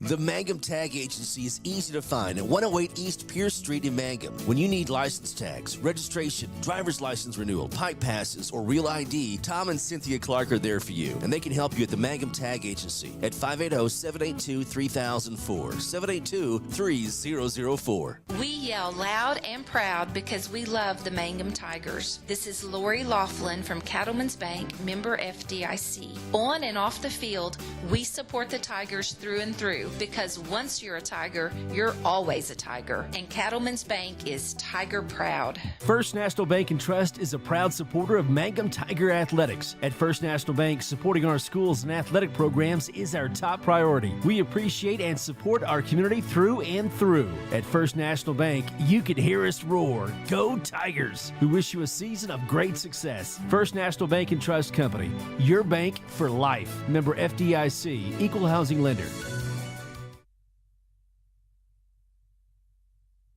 The Mangum Tag Agency is easy to find at 108 East Pierce Street in Mangum. When you need license tags, registration, driver's license renewal, pipe passes, or real ID, Tom and Cynthia Clark are there for you, and they can help you at the Mangum Tag Agency at 580-782-3004, 782-3004. We yell loud and proud because we love the Mangum Tigers. This is Lori Laughlin from Cattlemen's Bank, member FDIC. On and off the field, we support the Tigers through and through because once you're a Tiger, you're always a Tiger. And Cattlemen's Bank is Tiger proud. First National Bank and Trust is a proud supporter of Mangum Tiger Athletics. At First National Bank, supporting our schools and athletic programs is our top priority. We appreciate and support our community through and through. At First National Bank, you can hear us roar. Go Tigers! We wish you a season of great success. First National Bank and Trust Company, your bank for life. Member FDIC, Equal Housing Lender.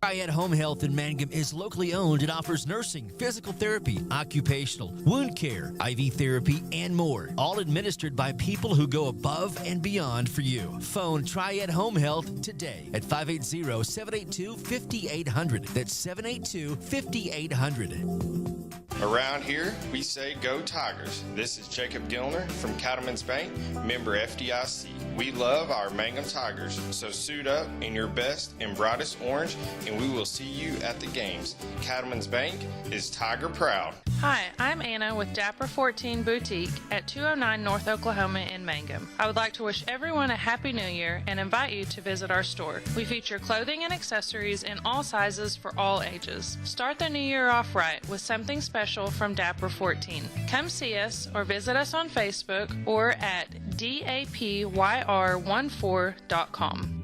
Triad Home Health in Mangum is locally owned and offers nursing, physical therapy, occupational, wound care, IV therapy, and more. All administered by people who go above and beyond for you. Phone Triad Home Health today at 580-782-5800. That's 782-5800. Around here, we say go Tigers. This is Jacob Gilner from Cattlemen's Bank, member FDIC. We love our Mangum Tigers, so suit up in your best and brightest orange, and we will see you at the games. Cattlemen's Bank is Tiger proud. Hi, I'm Anna with Dapper 14 Boutique at 209 North Oklahoma in Mangum. I would like to wish everyone a Happy New Year and invite you to visit our store. We feature clothing and accessories in all sizes for all ages. Start the new year off right with something special from Dapper 14. Come see us or visit us on Facebook or at dapyr14.com.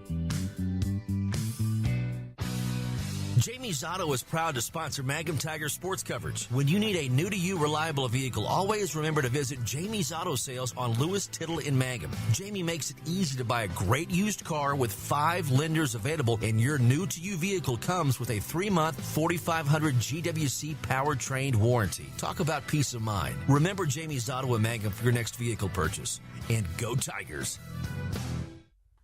Jamie's Auto is proud to sponsor Mangum Tiger sports coverage. When you need a new-to-you reliable vehicle, always remember to visit Jamie's Auto Sales on Lewis Tittle in Mangum. Jamie makes it easy to buy a great used car with 5 lenders available, and your new-to-you vehicle comes with a 3-month 4,500 GWC powertrain warranty. Talk about peace of mind. Remember Jamie's Auto in Mangum for your next vehicle purchase. And go Tigers!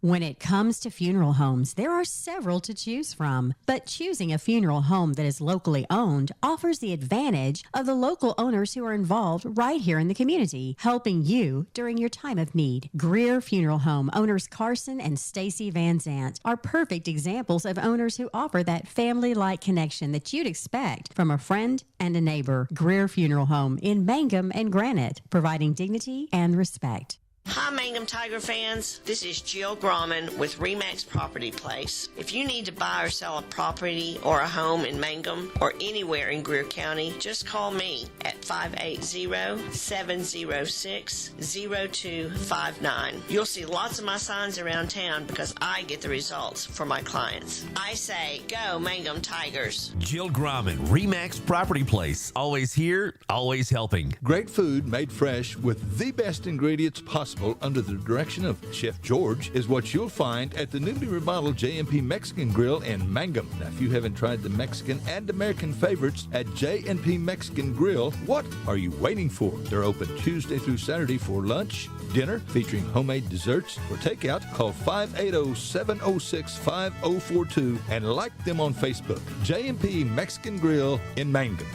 When it comes to funeral homes, there are several to choose from, but choosing a funeral home that is locally owned offers the advantage of the local owners who are involved right here in the community, helping you during your time of need. Greer Funeral Home owners Carson and Stacy Van Zant are perfect examples of owners who offer that family-like connection that you'd expect from a friend and a neighbor. Greer Funeral Home in Mangum and Granite, providing dignity and respect. Hi, Mangum Tiger fans. This is Jill Grauman with RE/MAX Property Place. If you need to buy or sell a property or a home in Mangum or anywhere in Greer County, just call me at 580-706-0259. You'll see lots of my signs around town because I get the results for my clients. I say, go Mangum Tigers. Jill Grauman, RE/MAX Property Place. Always here, always helping. Great food made fresh with the best ingredients possible under the direction of Chef George is what you'll find at the newly remodeled J&P Mexican Grill in Mangum. Now, if you haven't tried the Mexican and American favorites at J&P Mexican Grill, what are you waiting for? They're open Tuesday through Saturday for lunch, dinner, featuring homemade desserts. For takeout, call 580-706-5042 and like them on Facebook. J&P Mexican Grill in Mangum.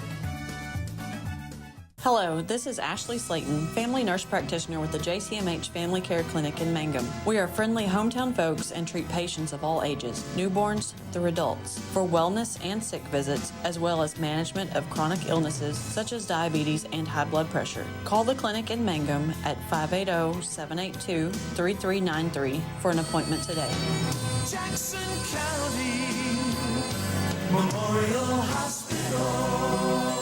Hello, this is Ashley Slayton, family nurse practitioner with the JCMH Family Care Clinic in Mangum. We are friendly hometown folks and treat patients of all ages, newborns through adults, for wellness and sick visits, as well as management of chronic illnesses such as diabetes and high blood pressure. Call the clinic in Mangum at 580-782-3393 for an appointment today. Jackson County Memorial Hospital.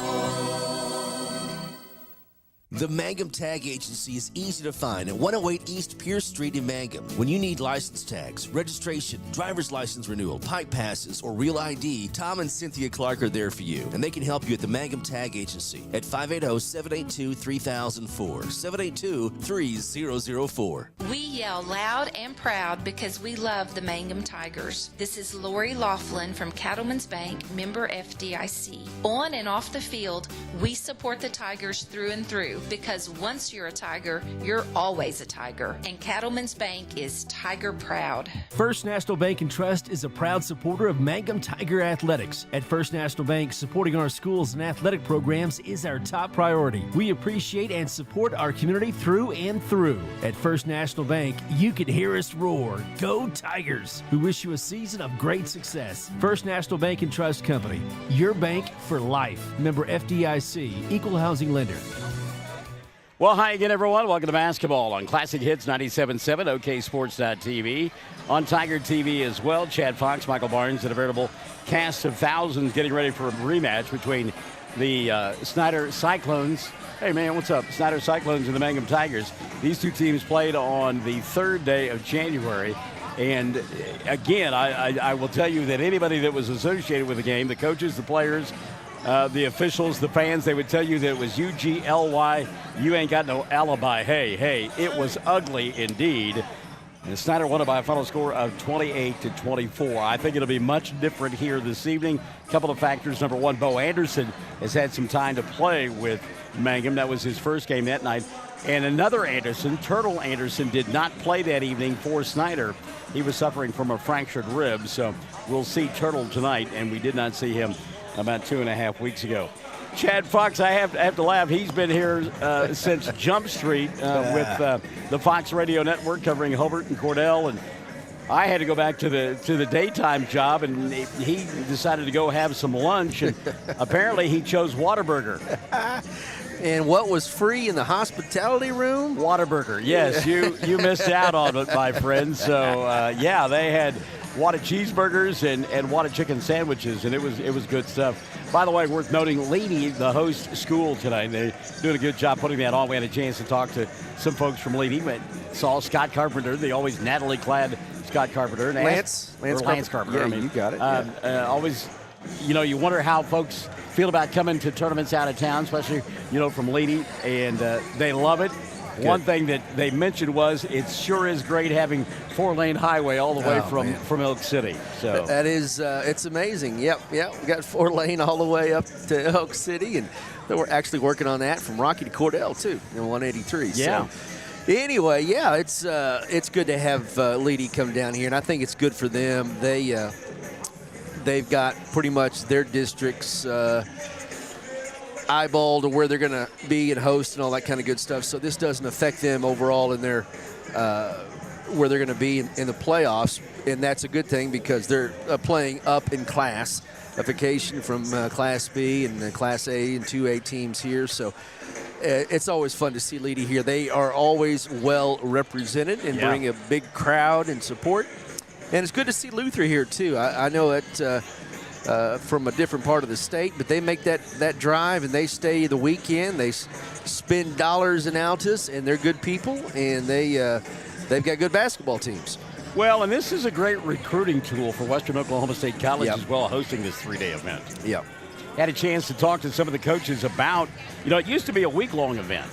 The Mangum Tag Agency is easy to find at 108 East Pierce Street in Mangum. When you need license tags, registration, driver's license renewal, pipe passes, or real ID, Tom and Cynthia Clark are there for you, and they can help you at the Mangum Tag Agency at 580-782-3004, 782-3004. We yell loud and proud because we love the Mangum Tigers. This is Lori Laughlin from Cattlemen's Bank, member FDIC. On and off the field, we support the Tigers through and through because once you're a Tiger, you're always a Tiger. And Cattlemen's Bank is Tiger proud. First National Bank and Trust is a proud supporter of Mangum Tiger Athletics. At First National Bank, supporting our schools and athletic programs is our top priority. We appreciate and support our community through and through. At First National Bank, you can hear us roar. Go Tigers! We wish you a season of great success. First National Bank and Trust Company, your bank for life. Member FDIC, Equal Housing Lender. Well, hi again, everyone. Welcome to basketball on Classic Hits 97.7, OKSports.tv, on Tiger TV as well. Chad Fox, Michael Barnes, and a veritable cast of thousands getting ready for a rematch between the Snyder Cyclones. Hey, man, what's up? Snyder Cyclones and the Mangum Tigers. These two teams played on the 3rd day of January. And, again, I will tell you that anybody that was associated with the game, the coaches, the players, the officials, the fans, they would tell you that it was UGLY. You ain't got no alibi. Hey, it was ugly indeed. And Snyder won it by a final score of 28-24. I think it'll be much different here this evening. A couple of factors. Number one, Bo Anderson has had some time to play with Mangum. That was his first game that night. And another Anderson, Turtle Anderson, did not play that evening for Snyder. He was suffering from a fractured rib. So we'll see Turtle tonight, and we did not see him about 2.5 weeks ago. Chad Fox, I have to laugh. He's been here since Jump Street with the Fox Radio Network covering Hobart and Cordell, and I had to go back to the daytime job, and he decided to go have some lunch, and apparently he chose Whataburger. And what was free in the hospitality room? Whataburger. Yes, you missed out on it, my friend. So yeah, they had Whata cheeseburgers and Whata chicken sandwiches, and it was good stuff. By the way, worth noting, Leedy, the host school tonight, they're doing a good job putting that on. We had a chance to talk to some folks from Leedy. We saw Scott Carpenter, the always Natalie-clad Scott Carpenter. And Lance Carpenter. Yeah, I mean, you got it. Always, you wonder how folks feel about coming to tournaments out of town, especially, from Leedy, and they love it. Good. One thing that they mentioned was it sure is great having 4-lane highway all the way from Elk City. So that is, it's amazing. Yep. We got 4-lane all the way up to Elk City, and we're actually working on that from Rocky to Cordell too in 183. Yeah. So anyway, yeah, it's good to have Leedy come down here, and I think it's good for them. They've got pretty much their districts eyeballed to where they're going to be and host and all that kind of good stuff. So this doesn't affect them overall in their where they're going to be in the playoffs, and that's a good thing because they're playing up in classification from Class B and Class A and 2A teams here. So it's always fun to see Leedy here. They are always well represented and bring a big crowd and support. And it's good to see Luther here too. I know that. From a different part of the state, but they make that drive and they stay the weekend. They spend dollars in Altus, and they're good people, and they've got good basketball teams. Well, and this is a great recruiting tool for Western Oklahoma State College as well, hosting this 3-day event. Yeah. Had a chance to talk to some of the coaches about, it used to be a week-long event.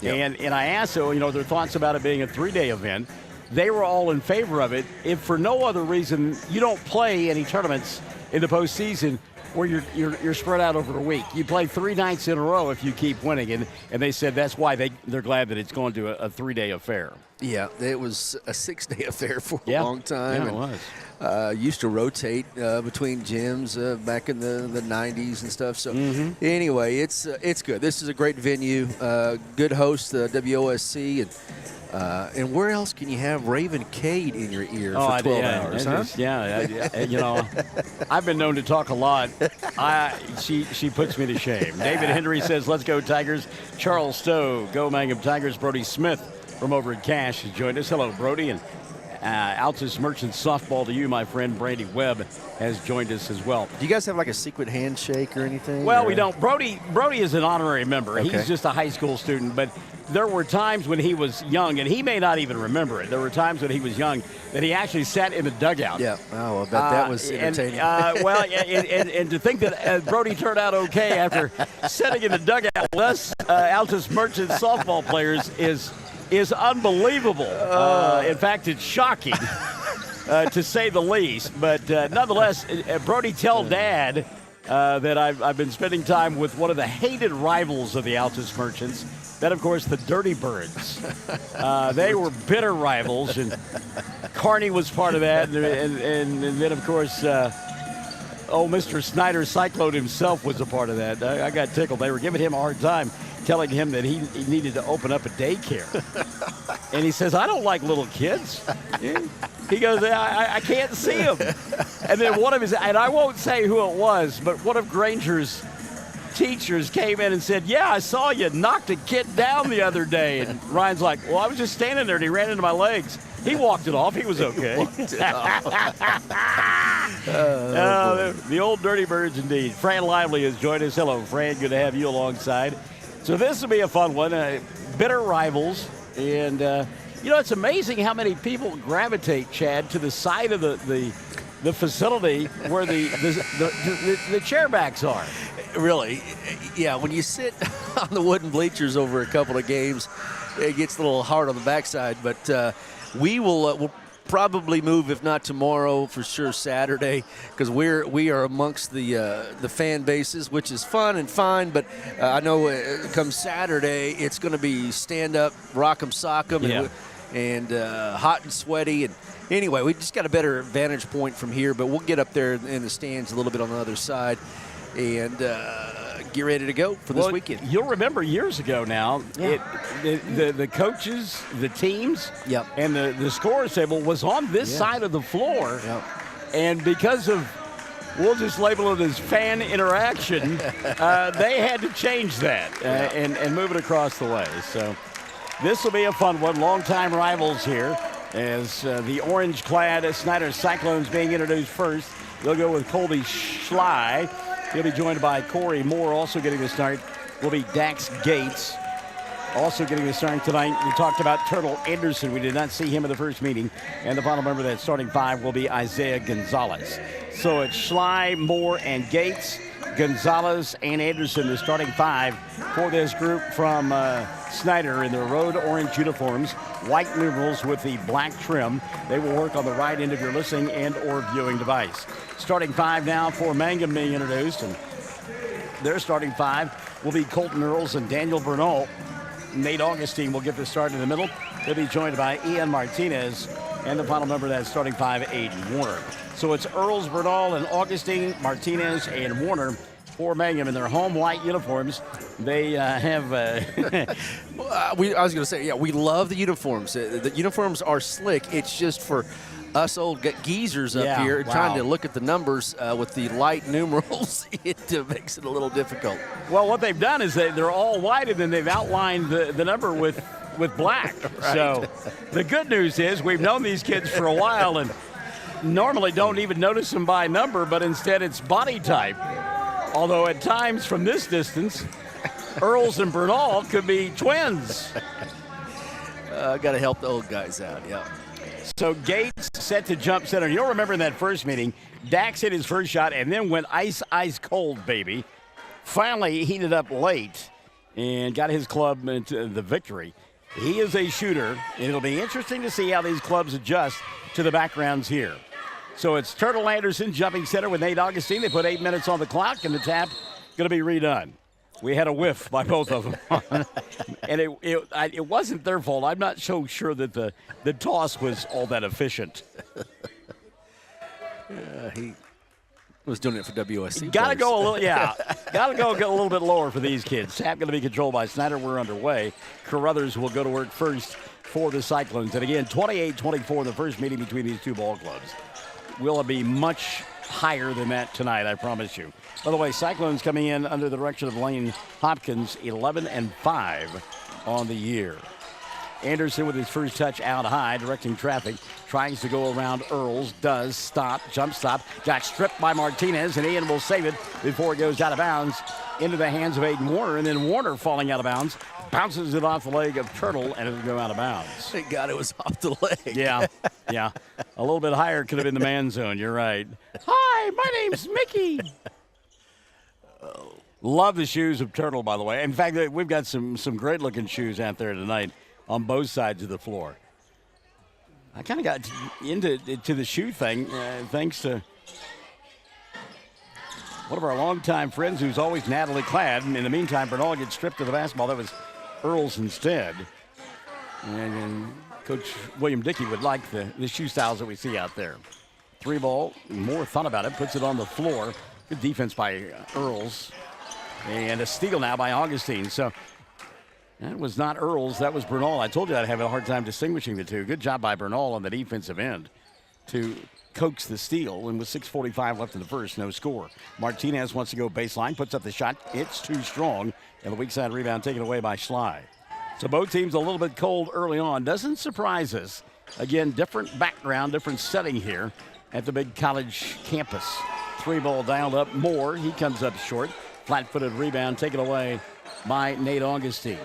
Yep. And I asked them, their thoughts about it being a 3-day event. They were all in favor of it. If for no other reason, you don't play any tournaments in the postseason where you're spread out over a week. You play 3 nights in a row if you keep winning, and they said that's why they're glad that it's going to a 3-day affair. Yeah, it was a 6-day affair for a long time. Yeah, it was. Used to rotate between gyms back in the 90s and stuff. So anyway, it's good. This is a great venue, good host, WOSC, and where else can you have Raven Cade in your ear for 12 hours? Huh? I've been known to talk a lot. She puts me to shame. David Henry says, "Let's go Tigers." Charles Stowe, go Mangum Tigers. Brody Smith from over at Cash has joined us. Hello, Brody. And Altus Merchant softball to you, my friend. Brady Webb has joined us as well. Do you guys have like a secret handshake or anything? Well, we don't. Brody is an honorary member. Okay. He's just a high school student, but there were times when he was young, and he may not even remember it. There were times when he was young that he actually sat in the dugout. Yeah. Oh, I bet that was entertaining. And to think that Brody turned out okay after sitting in the dugout with us, Altus Merchant softball players is unbelievable. In fact, it's shocking, to say the least. But nonetheless, Brody, tell Dad that I've been spending time with one of the hated rivals of the Altus Merchants. Then, of course, the Dirty Birds. They were bitter rivals, and Carney was part of that. And then, of course, Mr. Snyder Cyclone himself was a part of that. I got tickled. They were giving him a hard time, telling him that he needed to open up a daycare. And he says, I don't like little kids. He goes, I can't see them. And then one of his, and I won't say who it was, but one of Granger's teachers came in and said, yeah, I saw you knocked a kid down the other day. And Ryan's like, well, I was just standing there and he ran into my legs. He walked it off. He was okay. The old Dirty Birds indeed. Fran Lively has joined us. Hello, Fran. Good to have you alongside. So this will be a fun one. Bitter rivals. And, it's amazing how many people gravitate, Chad, to the side of the facility where the chairbacks are. Really, yeah, when you sit on the wooden bleachers over a couple of games, it gets a little hard on the backside. But we'll probably move, if not tomorrow, for sure Saturday, because we are amongst the fan bases, which is fun and fine. But I know come Saturday, it's going to be stand up, rock 'em, sock 'em, and hot and sweaty. And anyway, we just got a better vantage point from here, but we'll get up there in the stands a little bit on the other side and get ready to go for this weekend. You'll remember years ago now, the coaches, the teams, and the scorers table was on this side of the floor. And because of, we'll just label it as fan interaction, they had to change that and move it across the way. So this will be a fun one. Longtime rivals here as the orange-clad Snyder Cyclones being introduced first. They'll go with Colby Schley. He'll be joined by Corey Moore. Also getting the start will be Dax Gates. Also getting the start tonight, we talked about Turtle Anderson. We did not see him in the first meeting. And the final member of that starting five will be Isaiah Gonzalez. So it's Schley, Moore, and Gates. Gonzalez and Anderson, the starting five for this group from Snyder in their road orange uniforms, white numerals with the black trim. They will work on the right end of your listening and or viewing device. Starting five now for Mangum being introduced, and their starting five will be Colton Earls and Daniel Bernal. Nate Augustine will get the start in the middle. They'll be joined by Ian Martinez, and the final member of that starting five, Aiden Warner. So it's Earls, Bernal, and Augustine, Martinez, and Warner for Mangum in their home white uniforms. They have. I was going to say, we love the uniforms. The uniforms are slick. It's just for us old geezers up here trying to look at the numbers with the light numerals. It makes it a little difficult. Well, what they've done is they're all white, and then they've outlined the number with black. Right. So the good news is we've known these kids for a while and normally don't even notice them by number, but instead it's body type. Although at times from this distance, Earls and Bernal could be twins. Got to help the old guys out, So Gates set to jump center. You'll remember in that first meeting, Dax hit his first shot and then went ice cold, baby. Finally heated up late and got his club into the victory. He is a shooter, and it'll be interesting to see how these clubs adjust to the backgrounds here. So it's Turtle Anderson jumping center with Nate Augustine. They put 8 minutes on the clock, and the tap going to be redone. We had a whiff by both of them. And it wasn't their fault. I'm not so sure that the toss was all that efficient. He was doing it for WSC. Got to go a little, got to go get a little bit lower for these kids. Tap going to be controlled by Snyder. We're underway. Carruthers will go to work first for the Cyclones. And again, 28-24 in the first meeting between these two ball clubs. Will be much higher than that tonight, I promise you. By the way, Cyclones coming in under the direction of Lane Hopkins, 11-5 on the year. Anderson with his first touch out high, directing traffic, tries to go around Earls, does stop, jump stop, got stripped by Martinez, and Ian will save it before it goes out of bounds into the hands of Aiden Warner, and then Warner falling out of bounds, bounces it off the leg of Turtle, and it'll go out of bounds. Thank God it was off the leg. Yeah. A little bit higher could have been the man zone. You're right. Hi, my name's Mickey. Love the shoes of Turtle, by the way. In fact, we've got some great-looking shoes out there tonight on both sides of the floor. I kind of got into the shoe thing thanks to One of our longtime friends who's always Natalie clad. And in the meantime, Bernal gets stripped of the basketball. That was Earls instead. And Coach William Dickey would like the shoe styles that we see out there. 3 ball, Moore thought about it, puts it on the floor. Good defense by Earls. And a steal now by Augustine. So that was not Earls, that was Bernal. I told you I'd have a hard time distinguishing the two. Good job by Bernal on the defensive end to coax the steal. And with 6:45 left in the first, no score. Martinez wants to go baseline, puts up the shot. It's too strong. And the weak side rebound taken away by Schley. So both teams a little bit cold early on. Doesn't surprise us. Again, different background, different setting here at the big college campus. 3 ball dialed up. Moore, he comes up short. Flat-footed rebound taken away by Nate Augustine.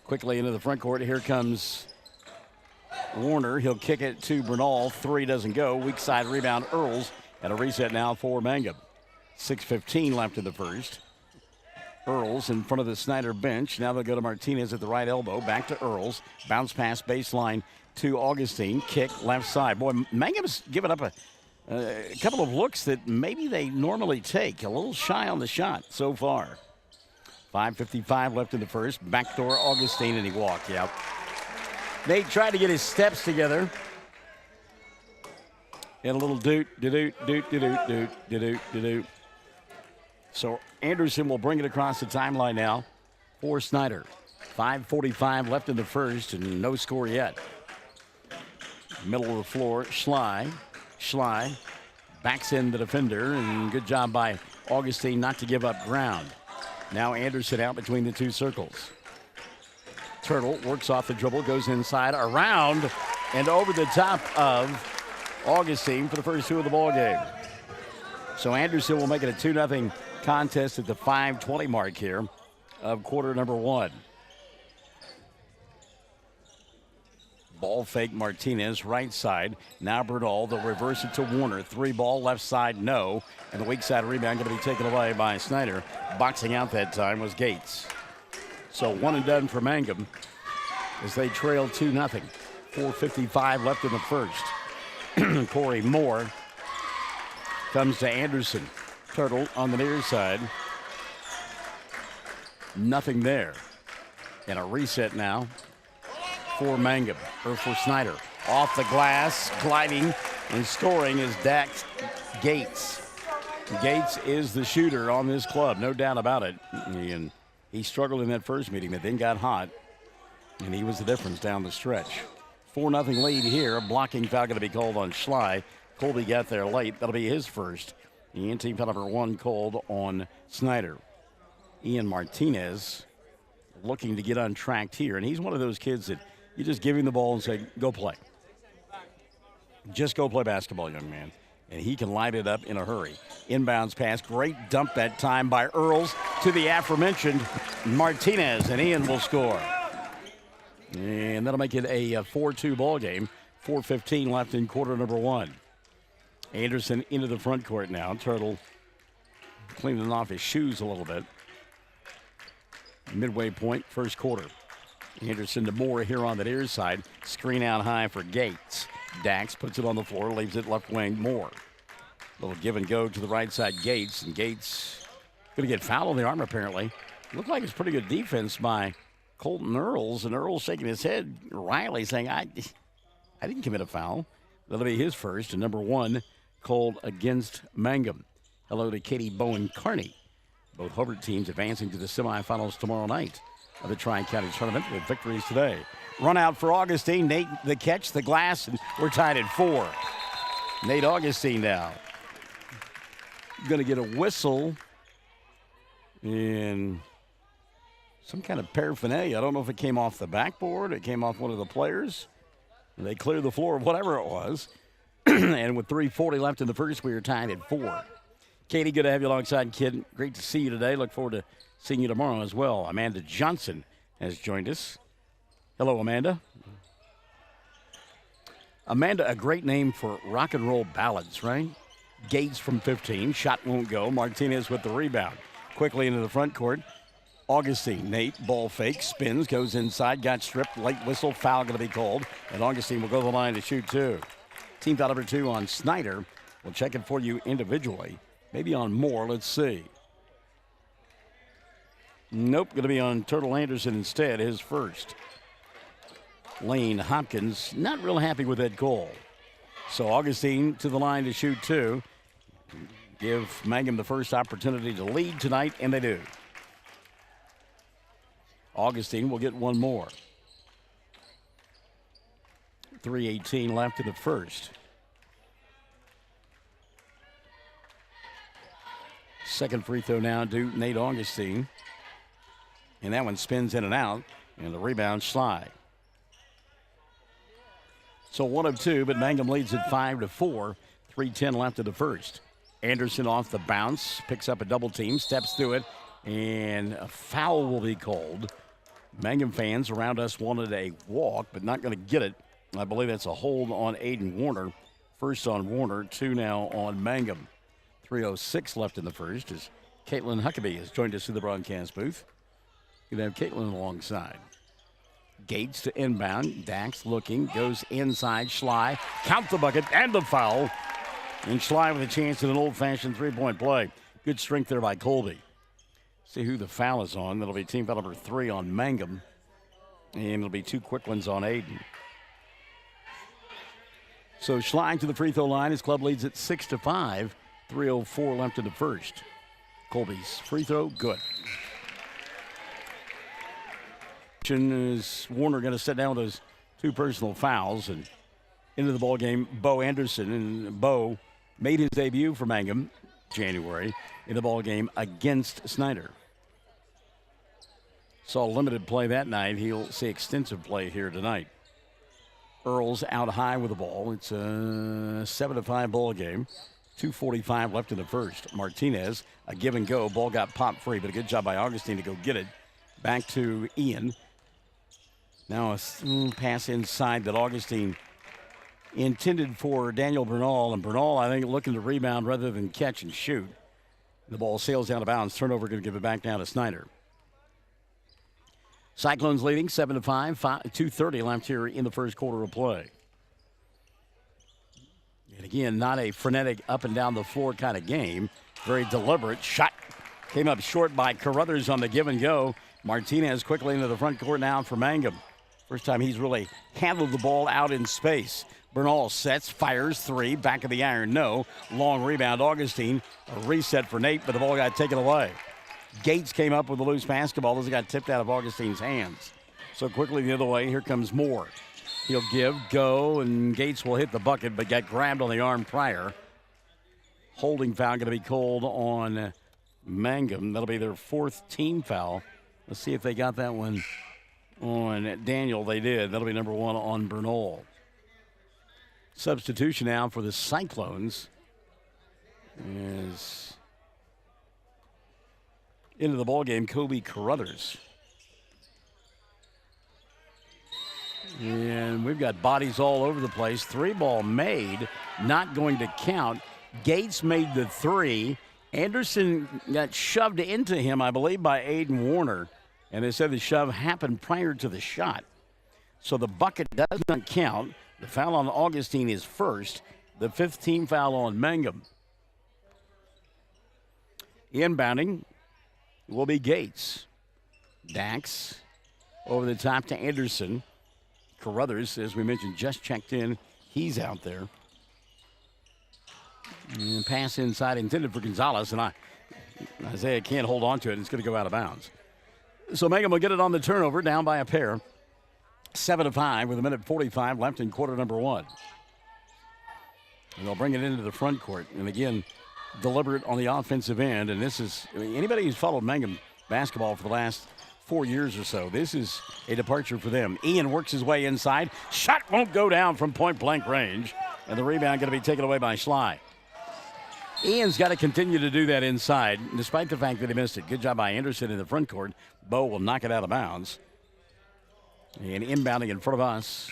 Quickly into the front court. Here comes Warner. He'll kick it to Bernal. 3 doesn't go. Weak side rebound Earls. And a reset now for Mangum. 6:15 left in the first. Earls in front of the Snyder bench. Now they'll go to Martinez at the right elbow. Back to Earls. Bounce pass baseline to Augustine. Kick left side. Boy, Mangum's given up a couple of looks that maybe they normally take. A little shy on the shot so far. 5:55 left in the first. Backdoor Augustine, and he walked. Yep. Nate tried to get his steps together. And a little doot, doot, doot, doot, doot, doot, doot. So Anderson will bring it across the timeline now for Snyder. 5:45 left in the first, and no score yet. Middle of the floor, Schley backs in the defender, and good job by Augustine not to give up ground. Now Anderson out between the two circles. Turtle works off the dribble, goes inside, around, and over the top of Augustine for the first 2 of the ball game. So Anderson will make it a 2-0 contest at the 5:20 mark here of quarter number 1. Ball fake Martinez, right side. Now Bernal, they'll reverse it to Warner. 3 ball, left side, no. And the weak side rebound going to be taken away by Snyder. Boxing out that time was Gates. So 1 and done for Mangum as they trail 2-0. 4:55 left in the first. Corey Moore comes to Anderson. Turtle on the near side. Nothing there. And a reset now for Mangum, or for Snyder. Off the glass, gliding and scoring is Dax Gates. Gates is the shooter on this club, no doubt about it. And he struggled in that first meeting, but then got hot, and he was the difference down the stretch. 4-0 lead here. A blocking foul going to be called on Schley. Colby got there late. That'll be his first. And team foul number 1 called on Snyder. Ian Martinez looking to get untracked here. And he's one of those kids that you just give him the ball and say, go play. Just go play basketball, young man. And he can light it up in a hurry. Inbounds pass. Great dump that time by Earls to the aforementioned Martinez. And Ian will score. And that'll make it a 4-2 ball game. 4:15 left in quarter number 1. Anderson into the front court now. Turtle cleaning off his shoes a little bit. Midway point, first quarter. Anderson to Moore here on the near side. Screen out high for Gates. Dax puts it on the floor, leaves it left wing. Moore. Little give and go to the right side, Gates. And Gates going to get fouled on the arm, apparently. Looked like it's pretty good defense by Colton Earls. And Earls shaking his head. Riley saying, I didn't commit a foul. That'll be his first. And number 1 called against Mangum. Hello to Katie Bowen Carney. Both Hubbard teams advancing to the semifinals tomorrow night of the Tri-County Tournament with victories today. Run out for Augustine. Nate the catch, the glass, and we're tied at 4. Nate Augustine now. Going to get a whistle in some kind of paraphernalia. I don't know if it came off the backboard, it came off one of the players. They cleared the floor, whatever it was. And with 3:40 left in the first, we are tied at 4. Katie, good to have you alongside, kid. Great to see you today. Look forward to seeing you tomorrow as well. Amanda Johnson has joined us. Hello, Amanda. Amanda, a great name for rock and roll ballads, right? Gates from 15. Shot won't go. Martinez with the rebound. Quickly into the front court. Augustine, Nate, ball fake, spins, goes inside, got stripped, late whistle, foul going to be called, and Augustine will go to the line to shoot 2. Team foul number 2 on Snyder. We'll check it for you individually. Maybe on Moore. Let's see. Nope, going to be on Turtle Anderson instead, his first. Lane Hopkins not real happy with that goal. So Augustine to the line to shoot 2. Give Mangum the first opportunity to lead tonight, and they do. Augustine will get one more. 3:18 left in the first. Second free throw now to Nate Augustine. And that one spins in and out, and the rebound slide. So 1 of 2, but Mangum leads at 5-4. 3:10 left in the first. Anderson off the bounce, picks up a double team, steps through it, and a foul will be called. Mangum fans around us wanted a walk, but not going to get it. I believe that's a hold on Aiden Warner. First on Warner, 2 now on Mangum. 3:06 left in the first as Caitlin Huckabee has joined us in the broadcast booth. You can have Caitlin alongside. Gates to inbound. Dax looking, goes inside. Schley, count the bucket and the foul. And Schley with a chance at an old-fashioned three-point play. Good strength there by Colby. See who the foul is on. That'll be team foul number 3 on Mangum. And it'll be 2 quick ones on Aiden. So Schley to the free throw line. His club leads at 6-5. 3:04 left in the first. Colby's free throw, good. Is Warner going to sit down with those 2 personal fouls and into the ball game? Bo Anderson, and Bo made his debut for Mangum January in the ball game against Snyder. Saw limited play that night. He'll see extensive play here tonight. Earls out high with the ball. It's a 7-5 ball game. 2:45 left in the first. Martinez, a give and go. Ball got popped free, but a good job by Augustine to go get it. Back to Ian. Now a pass inside that Augustine intended for Daniel Bernal. And Bernal, I think, looking to rebound rather than catch and shoot. The ball sails out of bounds. Turnover going to give it back down to Snyder. Cyclones leading 7-5. 2:30 left here in the first quarter of play. And again, not a frenetic up and down the floor kind of game. Very deliberate. Shot came up short by Carruthers on the give and go. Martinez quickly into the front court now for Mangum. First time he's really handled the ball out in space. Bernal sets, fires 3, back of the iron, no. Long rebound, Augustine. A reset for Nate, but the ball got taken away. Gates came up with a loose basketball as it got tipped out of Augustine's hands. So quickly the other way, here comes Moore. He'll give, go, and Gates will hit the bucket, but got grabbed on the arm prior. Holding foul going to be called on Mangum. That'll be their 4th team foul. Let's see if they got that one on Daniel. They did. That'll be number 1 on Bernal. Substitution now for the Cyclones is into the ballgame, Kobe Carruthers. And we've got bodies all over the place. 3-ball made, not going to count. Gates made the 3. Anderson got shoved into him, I believe, by Aiden Warner. And they said the shove happened prior to the shot. So the bucket does not count. The foul on Augustine is first. The 5th team foul on Mangum. Inbounding will be Gates. Dax over the top to Anderson. Carruthers, as we mentioned, just checked in. He's out there. And pass inside intended for Gonzalez, and Isaiah can't hold on to it. It's going to go out of bounds. So Mangum will get it on the turnover, down by a pair. 7-5 with 1:45 left in quarter number 1. And they'll bring it into the front court. And again, deliberate on the offensive end. And this is, anybody who's followed Mangum basketball for the last 4 years or so, this is a departure for them. Ian works his way inside. Shot won't go down from point-blank range. And the rebound going to be taken away by Schley. Ian's got to continue to do that inside, despite the fact that he missed it. Good job by Anderson in the front court. Bo will knock it out of bounds. And inbounding in front of us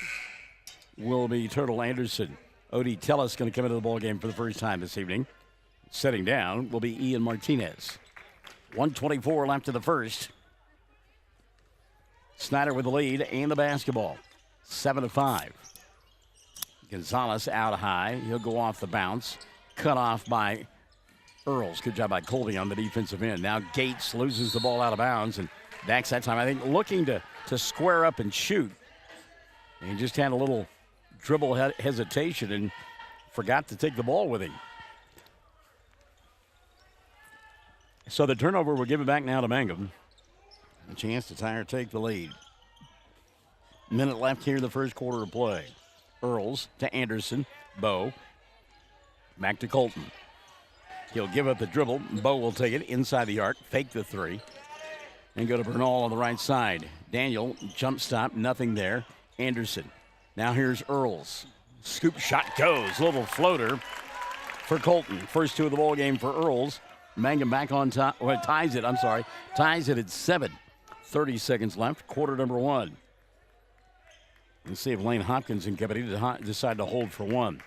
will be Turtle Anderson. Odie Tellis going to come into the ballgame for the first time this evening. Setting down will be Ian Martinez. 1:24 left in the first. Snyder with the lead and the basketball. 7-5. Gonzalez out high. He'll go off the bounce. Cut off by Earls. Good job by Colby on the defensive end. Now Gates loses the ball out of bounds, and Dax that time, I think, looking to square up and shoot. And he just had a little dribble hesitation and forgot to take the ball with him. So the turnover will give it back now to Mangum. A chance to tie or take the lead. Minute left here in the first quarter of play. Earls to Anderson. Bowe. Back to Colton. He'll give up the dribble. Bowe will take it inside the arc. Fake the three. And go to Bernal on the right side. Daniel, jump stop. Nothing there. Anderson. Now here's Earls. Scoop shot goes. Little floater for Colton. First two of the ball game for Earls. Mangum back on top. Well, ties it. Ties it at 7. 30 seconds left. Quarter number 1. Let's see if Lane Hopkins and company decide to hold for one.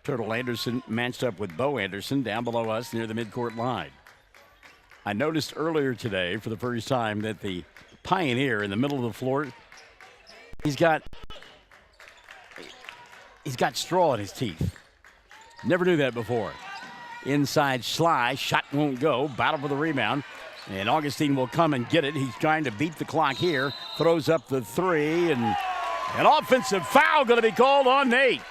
Turtle Anderson matched up with Bo Anderson down below us near the midcourt line. I noticed earlier today for the first time that the Pioneer in the middle of the floor, he's got straw in his teeth. Never knew that before. Inside Sly, shot won't go, battle for the rebound, and Augustine will come and get it. He's trying to beat the clock here, throws up the three, and an offensive foul going to be called on Nate.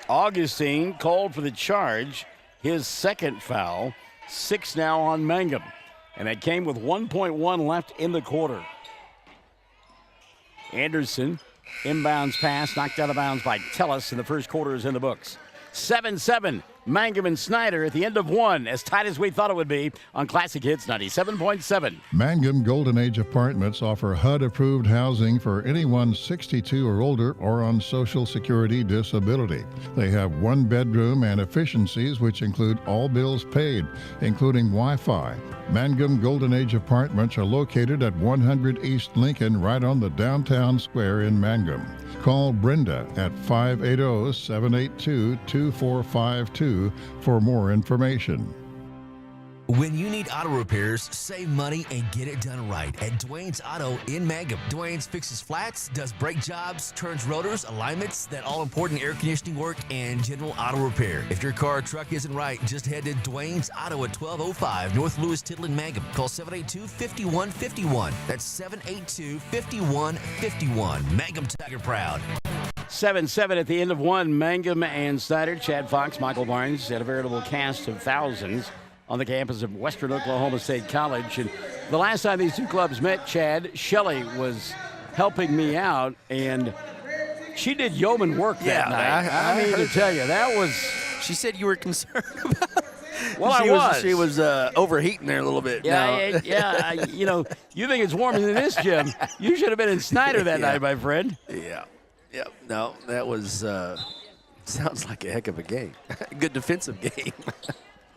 Augustine called for the charge, his second foul, 6 now on Mangum, and that came with 1.1 left in the quarter. Anderson, inbounds pass, knocked out of bounds by Tellis, and the first quarter is in the books. 7-7, Mangum and Snyder at the end of one, as tight as we thought it would be on Classic Hits 97.7. Mangum Golden Age Apartments offer HUD-approved housing for anyone 62 or older or on Social Security disability. They have one bedroom and efficiencies which include all bills paid, including Wi-Fi. Mangum Golden Age Apartments are located at 100 East Lincoln, right on the downtown square in Mangum. Call Brenda at 580-782-2452 for more information. When you need auto repairs, save money and get it done right at Dwayne's Auto in Mangum. Dwayne's fixes flats, does brake jobs, turns rotors, alignments, that all-important air conditioning work, and general auto repair. If your car or truck isn't right, just head to Dwayne's Auto at 1205 North Lewis Tittle in Mangum. Call 782-5151. That's 782-5151. Mangum Tiger proud. 7-7 at the end of one. Mangum and Snyder. Chad Fox, Michael Barnes had a veritable cast of thousands on the campus of Western Oklahoma State College. And the last time these two clubs met, Chad, Shelley was helping me out, and she did yeoman work that night. I mean, to tell you, that was... She said you were concerned about it. Well, She was overheating there a little bit. Yeah, you know, you think it's warmer than this, Jim. You should have been in Snyder that night, my friend. Yeah. No, that was... sounds like a heck of a game. Good defensive game.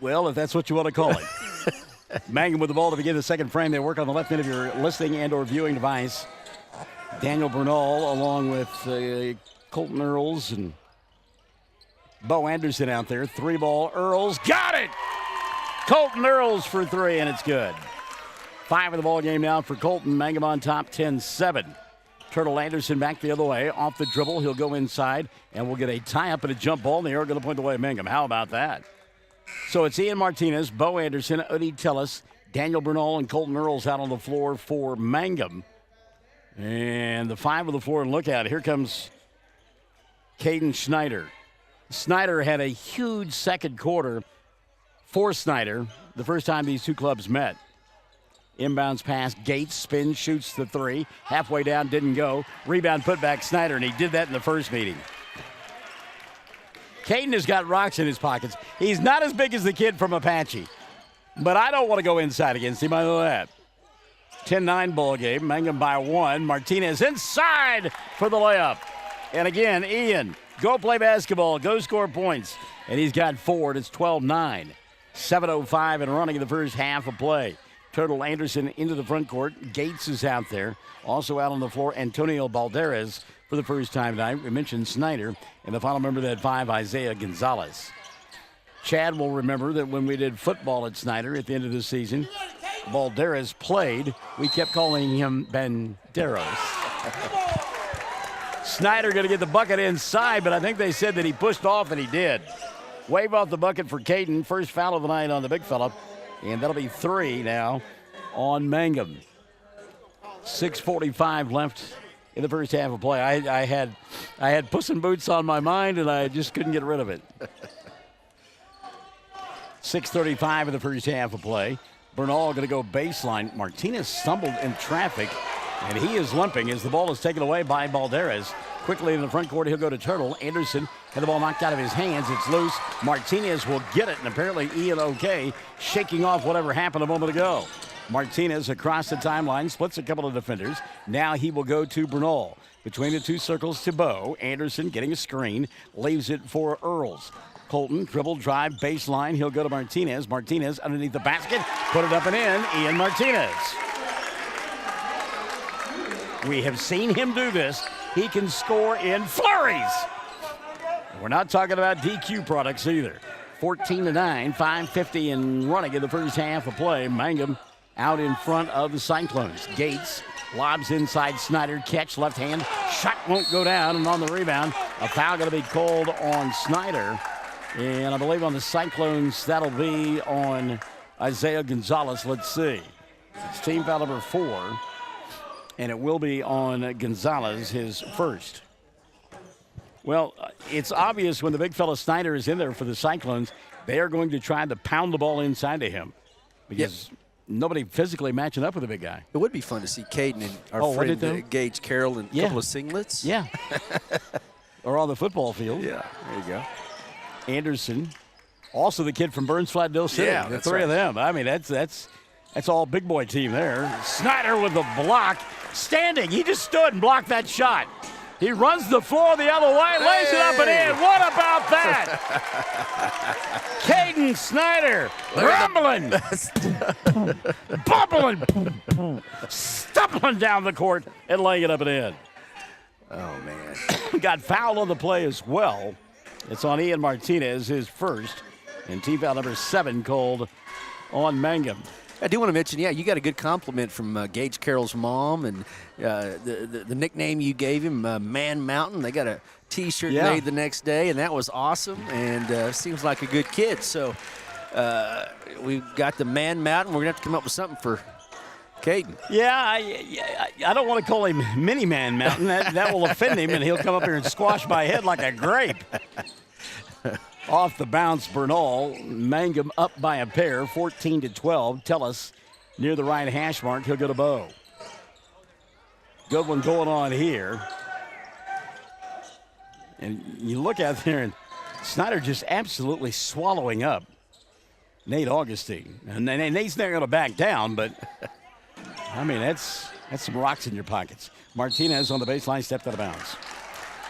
Well, if that's what you want to call it. Mangum with the ball to begin the second frame. They work on the left end of your listening and or viewing device. Daniel Bernal along with Colton Earls and Bo Anderson out there. 3-ball. Earls got it! Colton Earls for 3, and it's good. 5 of the ball game now for Colton. Mangum on top, 10-7. Turtle Anderson back the other way. Off the dribble. He'll go inside, and we'll get a tie-up and a jump ball, and they are going to point the way of Mangum. How about that? So it's Ian Martinez, Bo Anderson, Udi Tellis, Daniel Bernal, and Colton Earls out on the floor for Mangum. And the 5 of the floor, and look at it. Here comes Caden Snyder. Snyder had a huge second quarter for Snyder the first time these two clubs met. Inbounds pass, Gates, spins, shoots the 3. Halfway down, didn't go. Rebound, put back Snyder, and he did that in the first meeting. Caden has got rocks in his pockets. He's not as big as the kid from Apache, but I don't want to go inside against him. I know that. 10-9 ball game. Mangum by 1. Martinez inside for the layup. And again, Ian, go play basketball. Go score points. And he's got 4. It's 12-9. 7:05 and running in the first half of play. Turtle Anderson into the front court. Gates is out there. Also out on the floor, Antonio Balderas for the first time tonight. We mentioned Snyder. And the final member of that 5, Isaiah Gonzalez. Chad will remember that when we did football at Snyder at the end of the season, Balderas played. We kept calling him Banderos. Snyder going to get the bucket inside, but I think they said that he pushed off, and he did. Wave off the bucket for Caden. First foul of the night on the big fella. And that'll be 3 now on Mangum. 6:45 left in the first half of play. I had Puss in Boots on my mind, and I just couldn't get rid of it. 6:35 in the first half of play. Bernal going to go baseline. Martinez stumbled in traffic, and he is limping as the ball is taken away by Balderas. Quickly in the front court, he'll go to Turtle. Anderson had the ball knocked out of his hands. It's loose. Martinez will get it, and apparently Ian OK shaking off whatever happened a moment ago. Martinez across the timeline, splits a couple of defenders. Now he will go to Bernal. Between the two circles to Bo. Anderson getting a screen, leaves it for Earls. Colton, dribble, drive, baseline. He'll go to Martinez. Martinez underneath the basket, put it up and in. Ian Martinez. We have seen him do this. He can score in flurries. We're not talking about DQ products either. 14-9, 5:50 and running in the first half of play. Mangum out in front of the Cyclones. Gates lobs inside Snyder. Catch left hand. Shot won't go down. And on the rebound, a foul going to be called on Snyder. And I believe on the Cyclones, that'll be on Isaiah Gonzalez. Let's see. It's team foul number 4. And it will be on Gonzalez, his first. Well, it's obvious when the big fella Snyder is in there for the Cyclones, they are going to try to pound the ball inside to him because nobody physically matching up with the big guy. It would be fun to see Caden and our friend Gage Carroll in a couple of singlets. Yeah. Or on the football field. Yeah, there you go. Anderson, also the kid from Burns Flat Dill City. Yeah, the three of them. I mean, that's all big boy team there. Snyder with the block. Standing. He just stood and blocked that shot. He runs the floor the other way, lays it up and in. What about that? Caden Snyder, rumbling, bubbling, stumbling down the court and laying it up and in. Oh, man. Got fouled on the play as well. It's on Ian Martinez, his first. And team foul number 7 called on Mangum. I do want to mention, you got a good compliment from Gage Carroll's mom, and the nickname you gave him, Man Mountain. They got a T-shirt made the next day, and that was awesome, and seems like a good kid. So we've got the Man Mountain. We're going to have to come up with something for Caden. Yeah, I don't want to call him Mini Man Mountain. That will offend him, and he'll come up here and squash my head like a grape. Off the bounce, Bernal. Mangum up by a pair, 14-12. Tellis near the right hash mark. He'll go to Bo. Good one going on here. And you look out there, and Snyder just absolutely swallowing up Nate Augustine. And Nate's not going to back down, but, I mean, that's some rocks in your pockets. Martinez on the baseline, stepped out of bounds.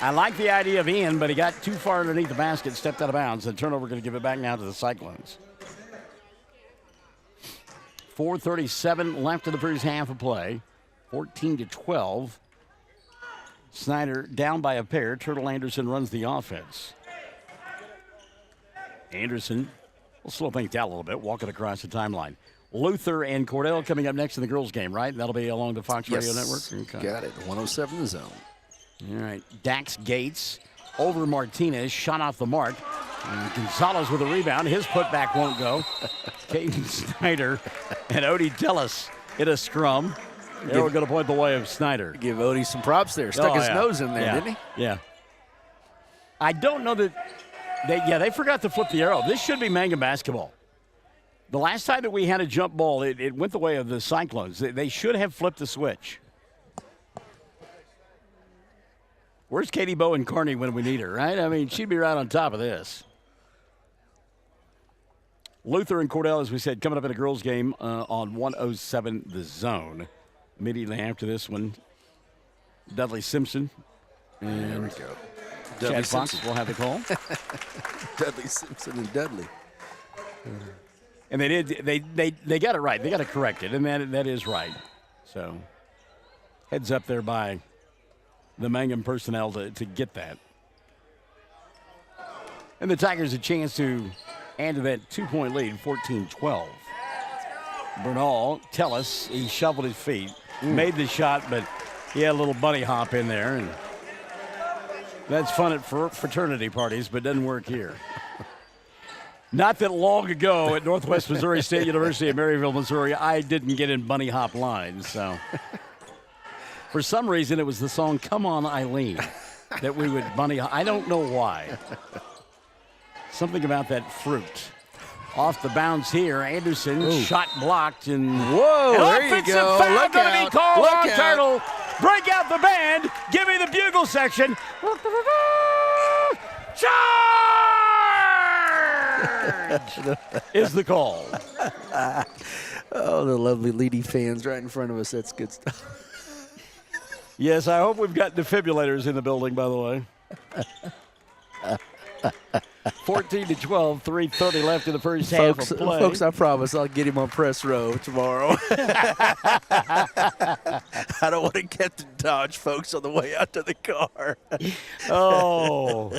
I like the idea of Ian, but he got too far underneath the basket, stepped out of bounds. The turnover going to give it back now to the Cyclones. 4:37 left in the first half of play. 14-12. Snyder down by a pair. Turtle Anderson runs the offense. Anderson will slow things down a little bit, walking across the timeline. Luther and Cordell coming up next in the girls' game, right? That'll be along the Fox Radio Network? Okay. Got it. 107 in the zone. All right, Dax Gates over Martinez, shot off the mark. And Gonzalez with a rebound. His putback won't go. Caden Snyder and Odie Tellis hit a scrum. They were going to point the way of Snyder. Give Odie some props there. Stuck his nose in there, didn't he? Yeah. I don't know that they forgot to flip the arrow. This should be Mangum basketball. The last time that we had a jump ball, it went the way of the Cyclones. They should have flipped the switch. Where's Katie Bowen Carney when we need her, right? I mean, she'd be right on top of this. Luther and Cordell, as we said, coming up in a girls' game on 107 The Zone. Immediately after this one, Dudley Simpson. And there we go. Chad Fox will have the call. Dudley Simpson and Dudley. And they got it right. They got to correct it, and that is right. So heads up there by the Mangum personnel to get that. And the Tigers a chance to add to that 2-point lead, 14-12. Bernal, Tellis, he shoveled his feet, made the shot, but he had a little bunny hop in there. And that's fun at fraternity parties, but doesn't work here. Not that long ago at Northwest Missouri State University in Maryville, Missouri, I didn't get in bunny hop lines. So for some reason, it was the song "Come On, Eileen" that we would bunny hop. I don't know why. Something about that fruit. Off the bounce here, Anderson shot blocked and whoa! There you go. Foul Look going to be called Look on out. Turtle. Break out the band. Give me the bugle section. Charge is the call. Oh, the lovely Leedy fans right in front of us. That's good stuff. Yes, I hope we've got defibrillators in the building, by the way. 14-12, 3:30 left in the first half of play. Folks, I promise I'll get him on press row tomorrow. I don't want to get to Dodge folks on the way out to the car. Oh,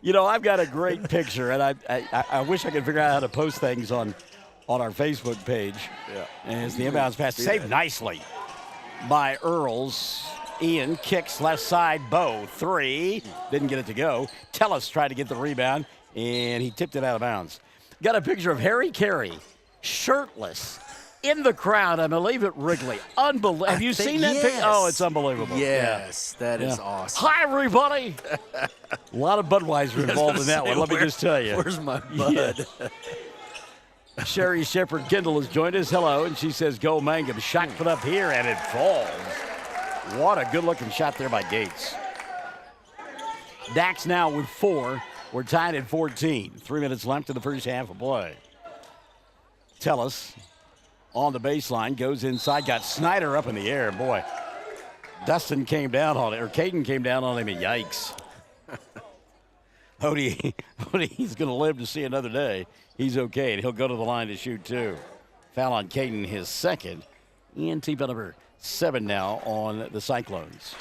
I've got a great picture, and I wish I could figure out how to post things on our Facebook page. Yeah. And it's the inbounds pass saved nicely by Earls. Ian kicks left side, Bo, 3. Didn't get it to go. Tellis tried to get the rebound, and he tipped it out of bounds. Got a picture of Harry Carey, shirtless, in the crowd, I believe at Wrigley. Unbelievable. Have you seen that picture? Oh, it's unbelievable. Yes, that is awesome. Hi, everybody. A lot of Budweiser involved in that one, let me just tell you. Where's my bud? Yeah. Sherry Shepard-Kendall has joined us. Hello, and she says, go Mangum. Shot put up here, and it falls. What a good-looking shot there by Gates. Dax now with 4. We're tied at 14. 3 minutes left in the first half of play. Tellis on the baseline, goes inside, got Snyder up in the air. Boy, Dustin came down on it, or Caden came down on him, and yikes. Odie's going to live to see another day. He's okay, and he'll go to the line to shoot 2. Foul on Caden, his second. And team number 7 now on the Cyclones.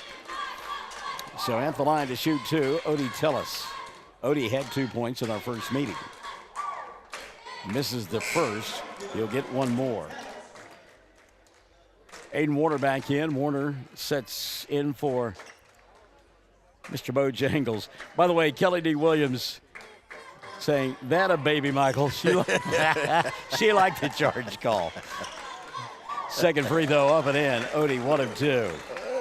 So at the line to shoot 2, Odie Tellis. Odie had 2 points in our first meeting. Misses the first. He'll get one more. Aiden Warner back in. Warner sets in for Mr. Bojangles. By the way, Kelly D. Williams saying, that a baby, Michael. She liked the charge call. Second free throw up and in. Odie, 1 of 2.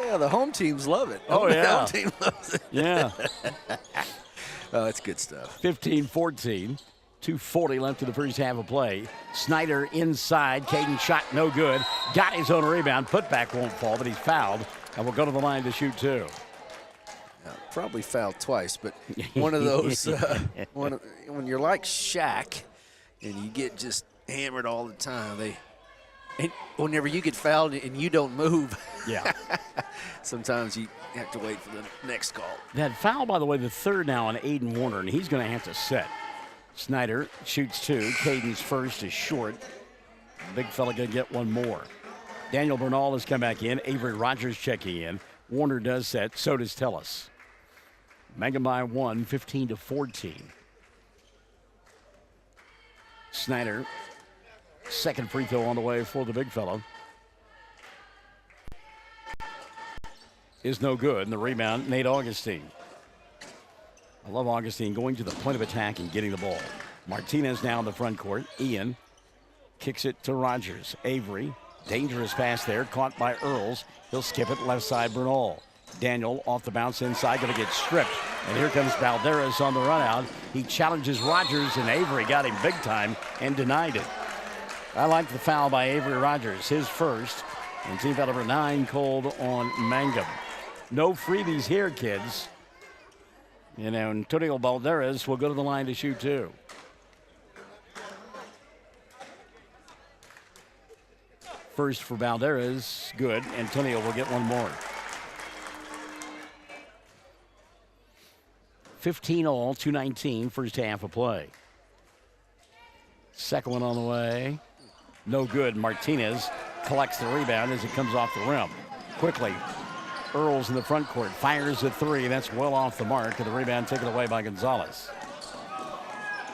Yeah, the home teams love it. Oh, yeah. The home team loves it. Yeah. Oh, it's good stuff. 15-14. 2:40 left in the first half of play. Snyder inside. Caden shot no good. Got his own rebound. Putback won't fall, but he's fouled. And will go to the line to shoot 2. Probably fouled twice, but one of those, when you're like Shaq and you get just hammered all the time, whenever you get fouled and you don't move, yeah, sometimes you have to wait for the next call. That foul, by the way, the third now on Aiden Warner, and he's going to have to set. Snyder shoots 2. Caden's first is short. Big fella going to get one more. Daniel Bernal has come back in. Avery Rogers checking in. Warner does set. So does Tellis. Mangum by 1, 15-14. Snyder, second free throw on the way for the big fellow. Is no good. And the rebound, Nate Augustine. I love Augustine going to the point of attack and getting the ball. Martinez now in the front court. Ian kicks it to Rogers. Avery, dangerous pass there, caught by Earls. He'll skip it left side, Bernal. Daniel off the bounce inside, going to get stripped. And here comes Balderas on the run out. He challenges Rogers, and Avery got him big time and denied it. I like the foul by Avery Rogers, his first. And team foul number 9 called on Mangum. No freebies here, kids. And Antonio Balderas will go to the line to shoot 2. First for Balderas, good. Antonio will get one more. 15 all, 2:19, first half of play. Second one on the way. No good. Martinez collects the rebound as it comes off the rim. Quickly, Earls in the front court. Fires a 3. That's well off the mark. And the rebound taken away by Gonzalez.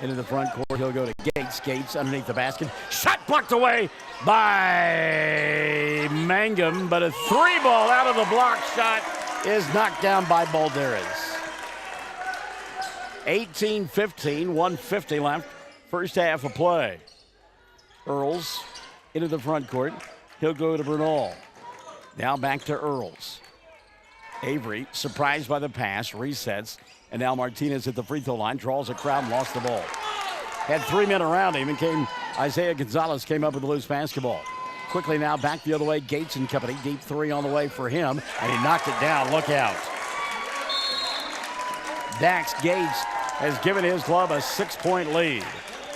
Into the front court, he'll go to Gates. Gates underneath the basket. Shot blocked away by Mangum. But a 3-ball out of the block shot is knocked down by Balderas. 18-15, 1:50 left. First half of play. Earls into the front court. He'll go to Bernal. Now back to Earls. Avery, surprised by the pass, resets. And now Martinez at the free throw line, draws a crowd and lost the ball. Had 3 men around him, and Isaiah Gonzalez came up with a loose basketball. Quickly now back the other way, Gates and company. Deep three on the way for him, and he knocked it down. Look out. Dax Gates has given his club a 6-point lead.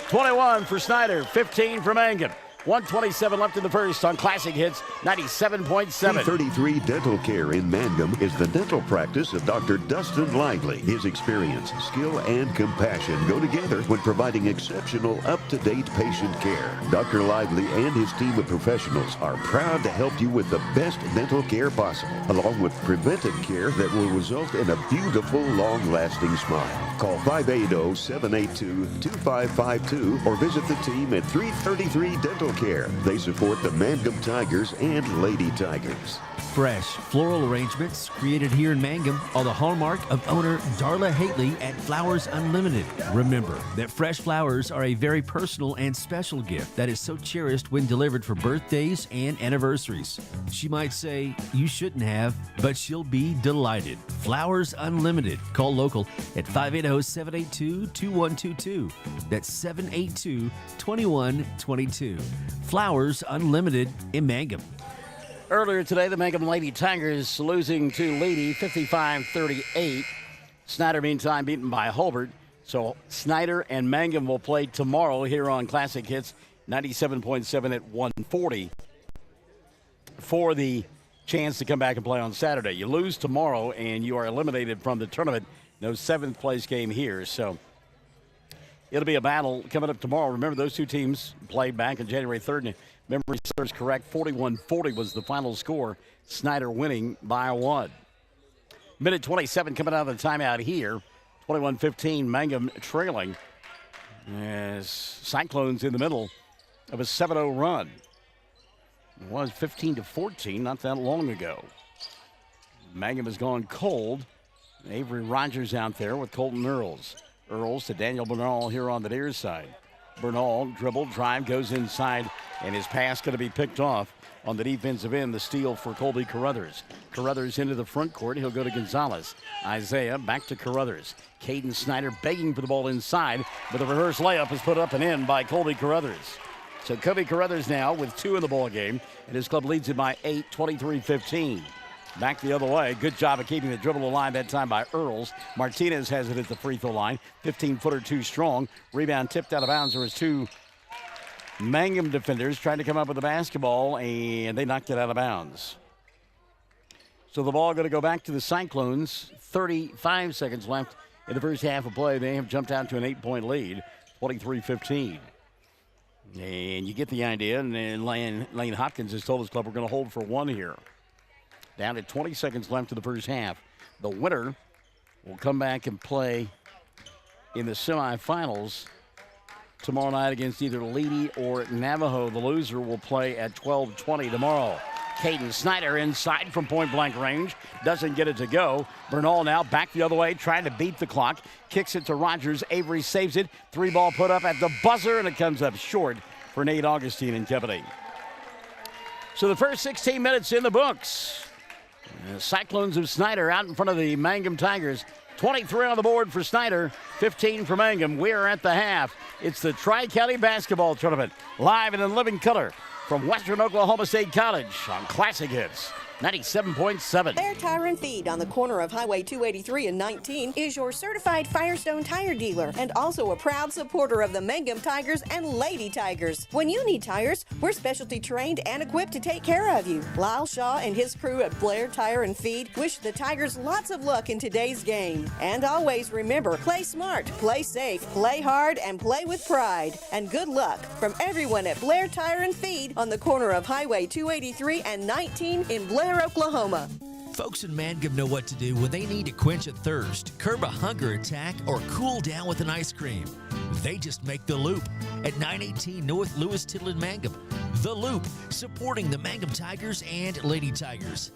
21 for Snyder, 15 for Mangum. 1:27 left in the first on Classic Hits 97.7. 33 Dental Care in Mangum is the dental practice of Dr. Dustin Lively. His experience, skill, and compassion go together when providing exceptional, up-to-date patient care. Dr. Lively and his team of professionals are proud to help you with the best dental care possible, along with preventive care that will result in a beautiful, long-lasting smile. Call 580-782-2552 or visit the team at 333 Dental Care. They support the Mangum Tigers and Lady Tigers. Fresh floral arrangements created here in Mangum are the hallmark of owner Darla Hately at Flowers Unlimited. Remember that fresh flowers are a very personal and special gift that is so cherished when delivered for birthdays and anniversaries. She might say, you shouldn't have, but she'll be delighted. Flowers Unlimited. Call local at 580-782-2122. That's 782-2122. Flowers Unlimited in Mangum. Earlier today, the Mangum Lady Tigers losing to Lady 55-38. Snyder, meantime, beaten by Hulbert. So Snyder and Mangum will play tomorrow here on Classic Hits 97.7 at 1:40 for the chance to come back and play on Saturday. You lose tomorrow and you are eliminated from the tournament. No seventh place game here. So it'll be a battle coming up tomorrow. Remember, those two teams played back on January 3rd. And memory serves correct, 41-40 was the final score. Snyder winning by 1. Minute 27 coming out of the timeout here. 21-15, Mangum trailing as Cyclones in the middle of a 7-0 run. It was 15-14 not that long ago. Mangum has gone cold. Avery Rogers out there with Colton Earls. Earls to Daniel Bernal here on the near side. Bernal dribble, drive, goes inside, and his pass going to be picked off on the defensive end. The steal for Colby Carruthers. Carruthers into the front court. He'll go to Gonzalez. Isaiah back to Carruthers. Caden Snyder begging for the ball inside, but the reverse layup is put up and in by Colby Carruthers. So Colby Carruthers now with 2 in the ball game, and his club leads it by 8, 23-15. Back the other way. Good job of keeping the dribble alive that time by Earls. Martinez has it at the free throw line. 15-footer too strong. Rebound tipped out of bounds. There was 2 Mangum defenders trying to come up with the basketball, and they knocked it out of bounds. So the ball going to go back to the Cyclones. 35 seconds left in the first half of play. They have jumped out to an 8-point lead, 23-15. And you get the idea, and Lane Hopkins has told his club we're going to hold for 1 here. Down to 20 seconds left in the first half. The winner will come back and play in the semifinals tomorrow night against either Lady or Navajo. The loser will play at 12:20 tomorrow. Caden Snyder inside from point-blank range. Doesn't get it to go. Bernal now back the other way, trying to beat the clock. Kicks it to Rogers. Avery saves it. 3-ball put up at the buzzer, and it comes up short for Nate Augustine and company. So the first 16 minutes in the books. The Cyclones of Snyder out in front of the Mangum Tigers. 23 on the board for Snyder, 15 for Mangum. We're at the half. It's the Tri-County Basketball Tournament, live and in living color from Western Oklahoma State College on Classic Hits 97.7. Blair Tire and Feed on the corner of Highway 283 and 19 is your certified Firestone tire dealer and also a proud supporter of the Mangum Tigers and Lady Tigers. When you need tires, we're specialty trained and equipped to take care of you. Lyle Shaw and his crew at Blair Tire and Feed wish the Tigers lots of luck in today's game. And always remember, play smart, play safe, play hard, and play with pride. And good luck from everyone at Blair Tire and Feed on the corner of Highway 283 and 19 in Blair, Oklahoma. Folks in Mangum know what to do when they need to quench a thirst, curb a hunger attack, or cool down with an ice cream. They just make The Loop at 918 North Lewis Tittle in Mangum. The Loop, supporting the Mangum Tigers and Lady Tigers.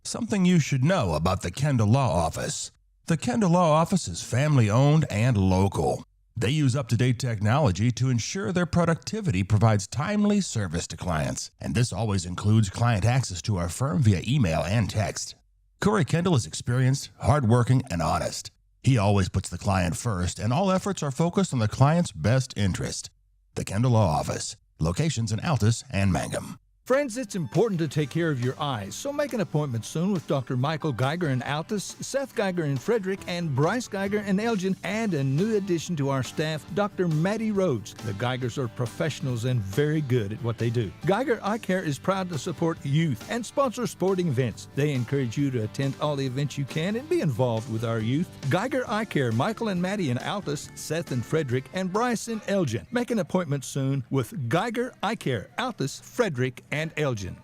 Something you should know about the Kendall Law Office. The Kendall Law Office is family-owned and local. They use up-to-date technology to ensure their productivity provides timely service to clients, and this always includes client access to our firm via email and text. Corey Kendall is experienced, hardworking, and honest. He always puts the client first, and all efforts are focused on the client's best interest. The Kendall Law Office, locations in Altus and Mangum. Friends, it's important to take care of your eyes, so make an appointment soon with Dr. Michael Geiger in Altus, Seth Geiger in Frederick, and Bryce Geiger in Elgin, and a new addition to our staff, Dr. Maddie Rhodes. The Geigers are professionals and very good at what they do. Geiger Eye Care is proud to support youth and sponsor sporting events. They encourage you to attend all the events you can and be involved with our youth. Geiger Eye Care, Michael and Maddie in Altus, Seth in Frederick, and Bryce in Elgin. Make an appointment soon with Geiger Eye Care, Altus, Frederick, and Elgin.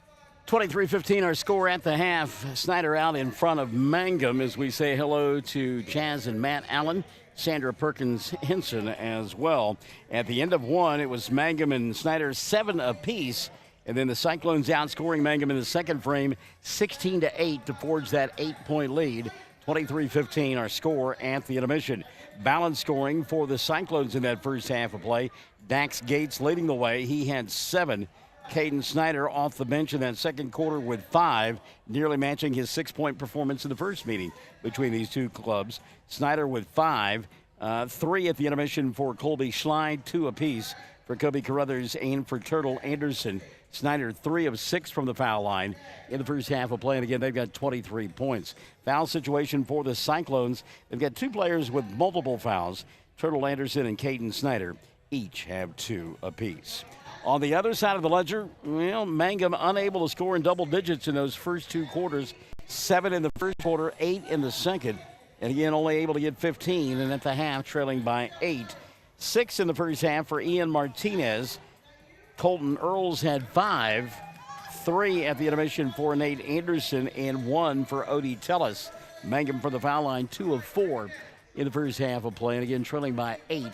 23-15 our score at the half. Snyder out in front of Mangum as we say hello to Chaz and Matt Allen, Sandra Perkins Henson as well. At the end of one, it was Mangum and Snyder 7 apiece. And then the Cyclones outscoring Mangum in the second frame 16-8 to forge that 8-point lead. 23-15 our score at the intermission. Balance scoring for the Cyclones in that first half of play. Dax Gates leading the way. He had 7. Caden Snyder off the bench in that second quarter with 5, nearly matching his 6-point performance in the first meeting between these two clubs. Snyder with 5, 3 at the intermission for Colby Schley, 2 apiece for Kobe Carruthers and for Turtle Anderson. Snyder 3 of 6 from the foul line in the first half of play, and again, they've got 23 points. Foul situation for the Cyclones. They've got 2 players with multiple fouls. Turtle Anderson and Caden Snyder each have 2 apiece. On the other side of the ledger, Mangum unable to score in double digits in those first 2 quarters. 7 in the first quarter, 8 in the second. And again, only able to get 15, and at the half, trailing by 8. 6 in the first half for Ian Martinez. Colton Earls had 5. 3 at the intermission for Nate Anderson, and 1 for Odie Tellis. Mangum for the foul line, 2 of 4 in the first half of play. And again, trailing by 8,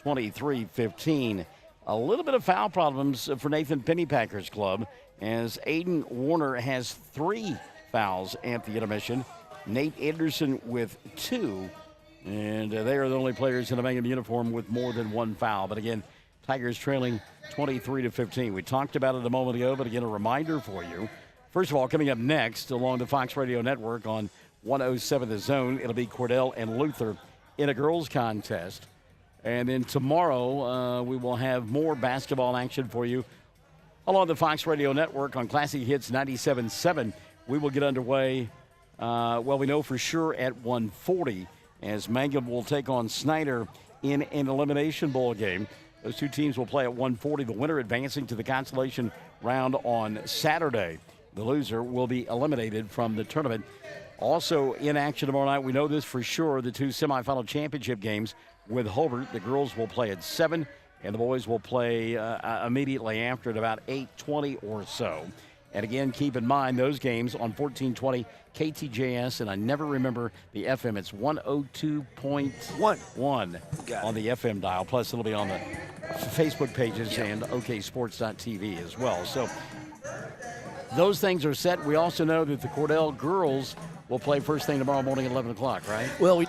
23-15. A little bit of foul problems for Nathan Pennypacker's club as Aiden Warner has 3 fouls at the intermission. Nate Anderson with 2. And they are the only players in a Mangum uniform with more than 1 foul. But again, Tigers trailing 23-15. We talked about it a moment ago, but again, a reminder for you. First of all, coming up next along the Fox Radio Network on 107 The Zone, it'll be Cordell and Luther in a girls contest. And then tomorrow, we will have more basketball action for you along the Fox Radio Network on Classic Hits 97.7. We will get underway, we know for sure at 1:40 as Mangum will take on Snyder in an elimination bowl game. Those 2 teams will play at 1:40. The winner advancing to the consolation round on Saturday. The loser will be eliminated from the tournament. Also in action tomorrow night, we know this for sure, the 2 semifinal championship games with Hobart. The girls will play at 7, and the boys will play immediately after at about 8:20 or so. And again, keep in mind those games on 1420 KTJS, and I never remember the FM. It's 102.1 on the FM dial. Plus, it'll be on the Facebook pages and oksports.tv as well. So those things are set. We also know that the Cordell girls will play first thing tomorrow morning at 11 o'clock, right? Well,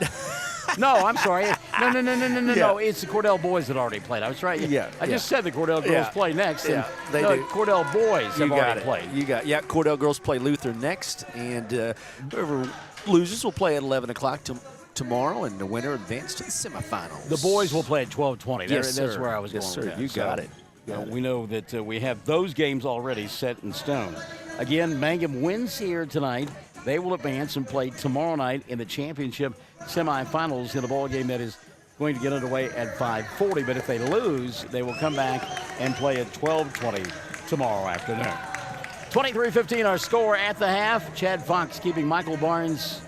No, I'm sorry. No. It's the Cordell boys that already played. I was right. I just said the Cordell girls play next. Yeah, they do. Cordell boys have already played. Cordell girls play Luther next, and whoever loses will play at 11 o'clock tomorrow, and the winner advances to the semifinals. The boys will play at 12:20. Yes, That's where I was going. Yes, sir. With that. You got it. We know that we have those games already set in stone. Again, Mangum wins here tonight. They will advance and play tomorrow night in the championship semifinals in a ball game that is going to get underway at 5:40. But if they lose, they will come back and play at 12:20 tomorrow afternoon. 23-15 our score at the half. Chad Fox keeping Michael Barnes,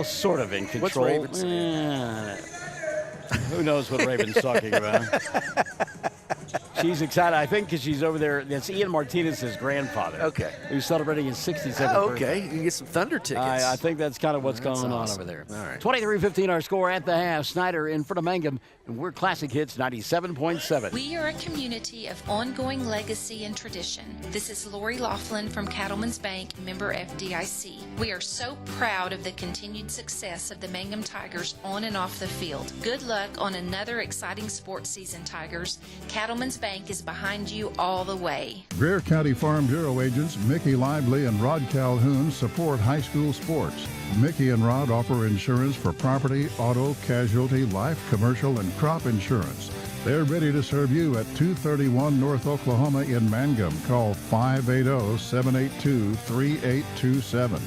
sort of in control. What's Raven Who knows what Raven's talking about? She's excited, I think, because she's over there. That's Ian Martinez's grandfather. Okay. Who's celebrating his 67th birthday. You can get some Thunder tickets. I think that's kind of what's going on over there. All right. 23-15 our score at the half. Snyder in front of Mangum and we're Classic Hits 97.7. We are a community of ongoing legacy and tradition. This is Lori Laughlin from Cattlemen's Bank, member FDIC. We are so proud of the continued success of the Mangum Tigers on and off the field. Good luck on another exciting sports season, Tigers. Cattlemen's Bank is behind you all the way. Greer County Farm Bureau agents Mickey Lively and Rod Calhoun support high school sports. Mickey and Rod offer insurance for property, auto, casualty, life, commercial, and crop insurance. They're ready to serve you at 231 North Oklahoma in Mangum. Call 580-782-3827.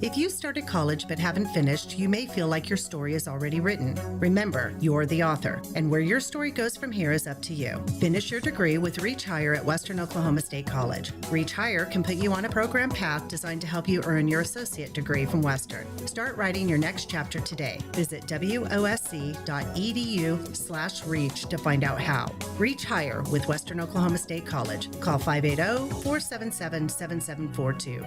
If you started college but haven't finished, you may feel like your story is already written. Remember, you're the author, and where your story goes from here is up to you. Finish your degree with Reach Higher at Western Oklahoma State College. Reach Higher can put you on a program path designed to help you earn your associate degree from Western. Start writing your next chapter today. Visit wosc.edu/reach to find out how. Reach Higher with Western Oklahoma State College. Call 580-477-7742.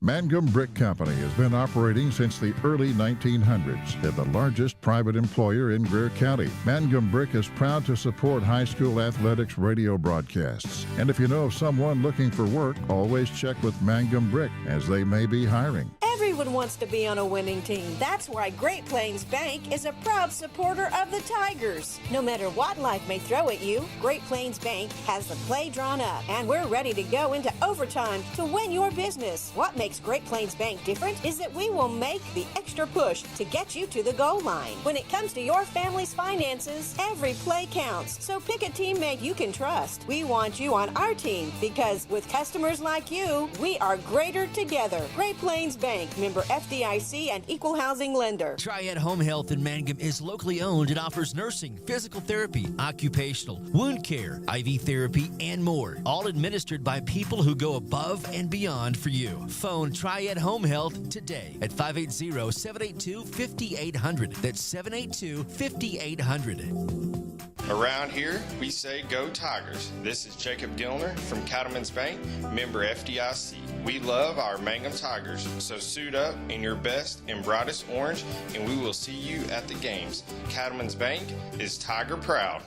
Mangum Brick Company has been operating since the early 1900s. They're the largest private employer in Greer County. Mangum Brick is proud to support high school athletics radio broadcasts. And if you know of someone looking for work, always check with Mangum Brick, as they may be hiring. Everyone wants to be on a winning team. That's why Great Plains Bank is a proud supporter of the Tigers. No matter what life may throw at you, Great Plains Bank has the play drawn up, and we're ready to go into overtime to win your business. What makes Great Plains Bank different is that we will make the extra push to get you to the goal line. When it comes to your family's finances, every play counts. So pick a teammate you can trust. We want you on our team because with customers like you, we are greater together. Great Plains Bank, member FDIC and equal housing lender. Triad Home Health in Mangum is locally owned and offers nursing, physical therapy, occupational, wound care, IV therapy, and more. All administered by people who go above and beyond for you. Phone Triad Home Health today at 580-782-5800. That's 782-5800. Around here, we say go Tigers. This is Jacob Gilner from Cattlemen's Bank, member FDIC. We love our Mangum Tigers, so suit up in your best and brightest orange, and we will see you at the games. Cattlemen's Bank is Tiger proud.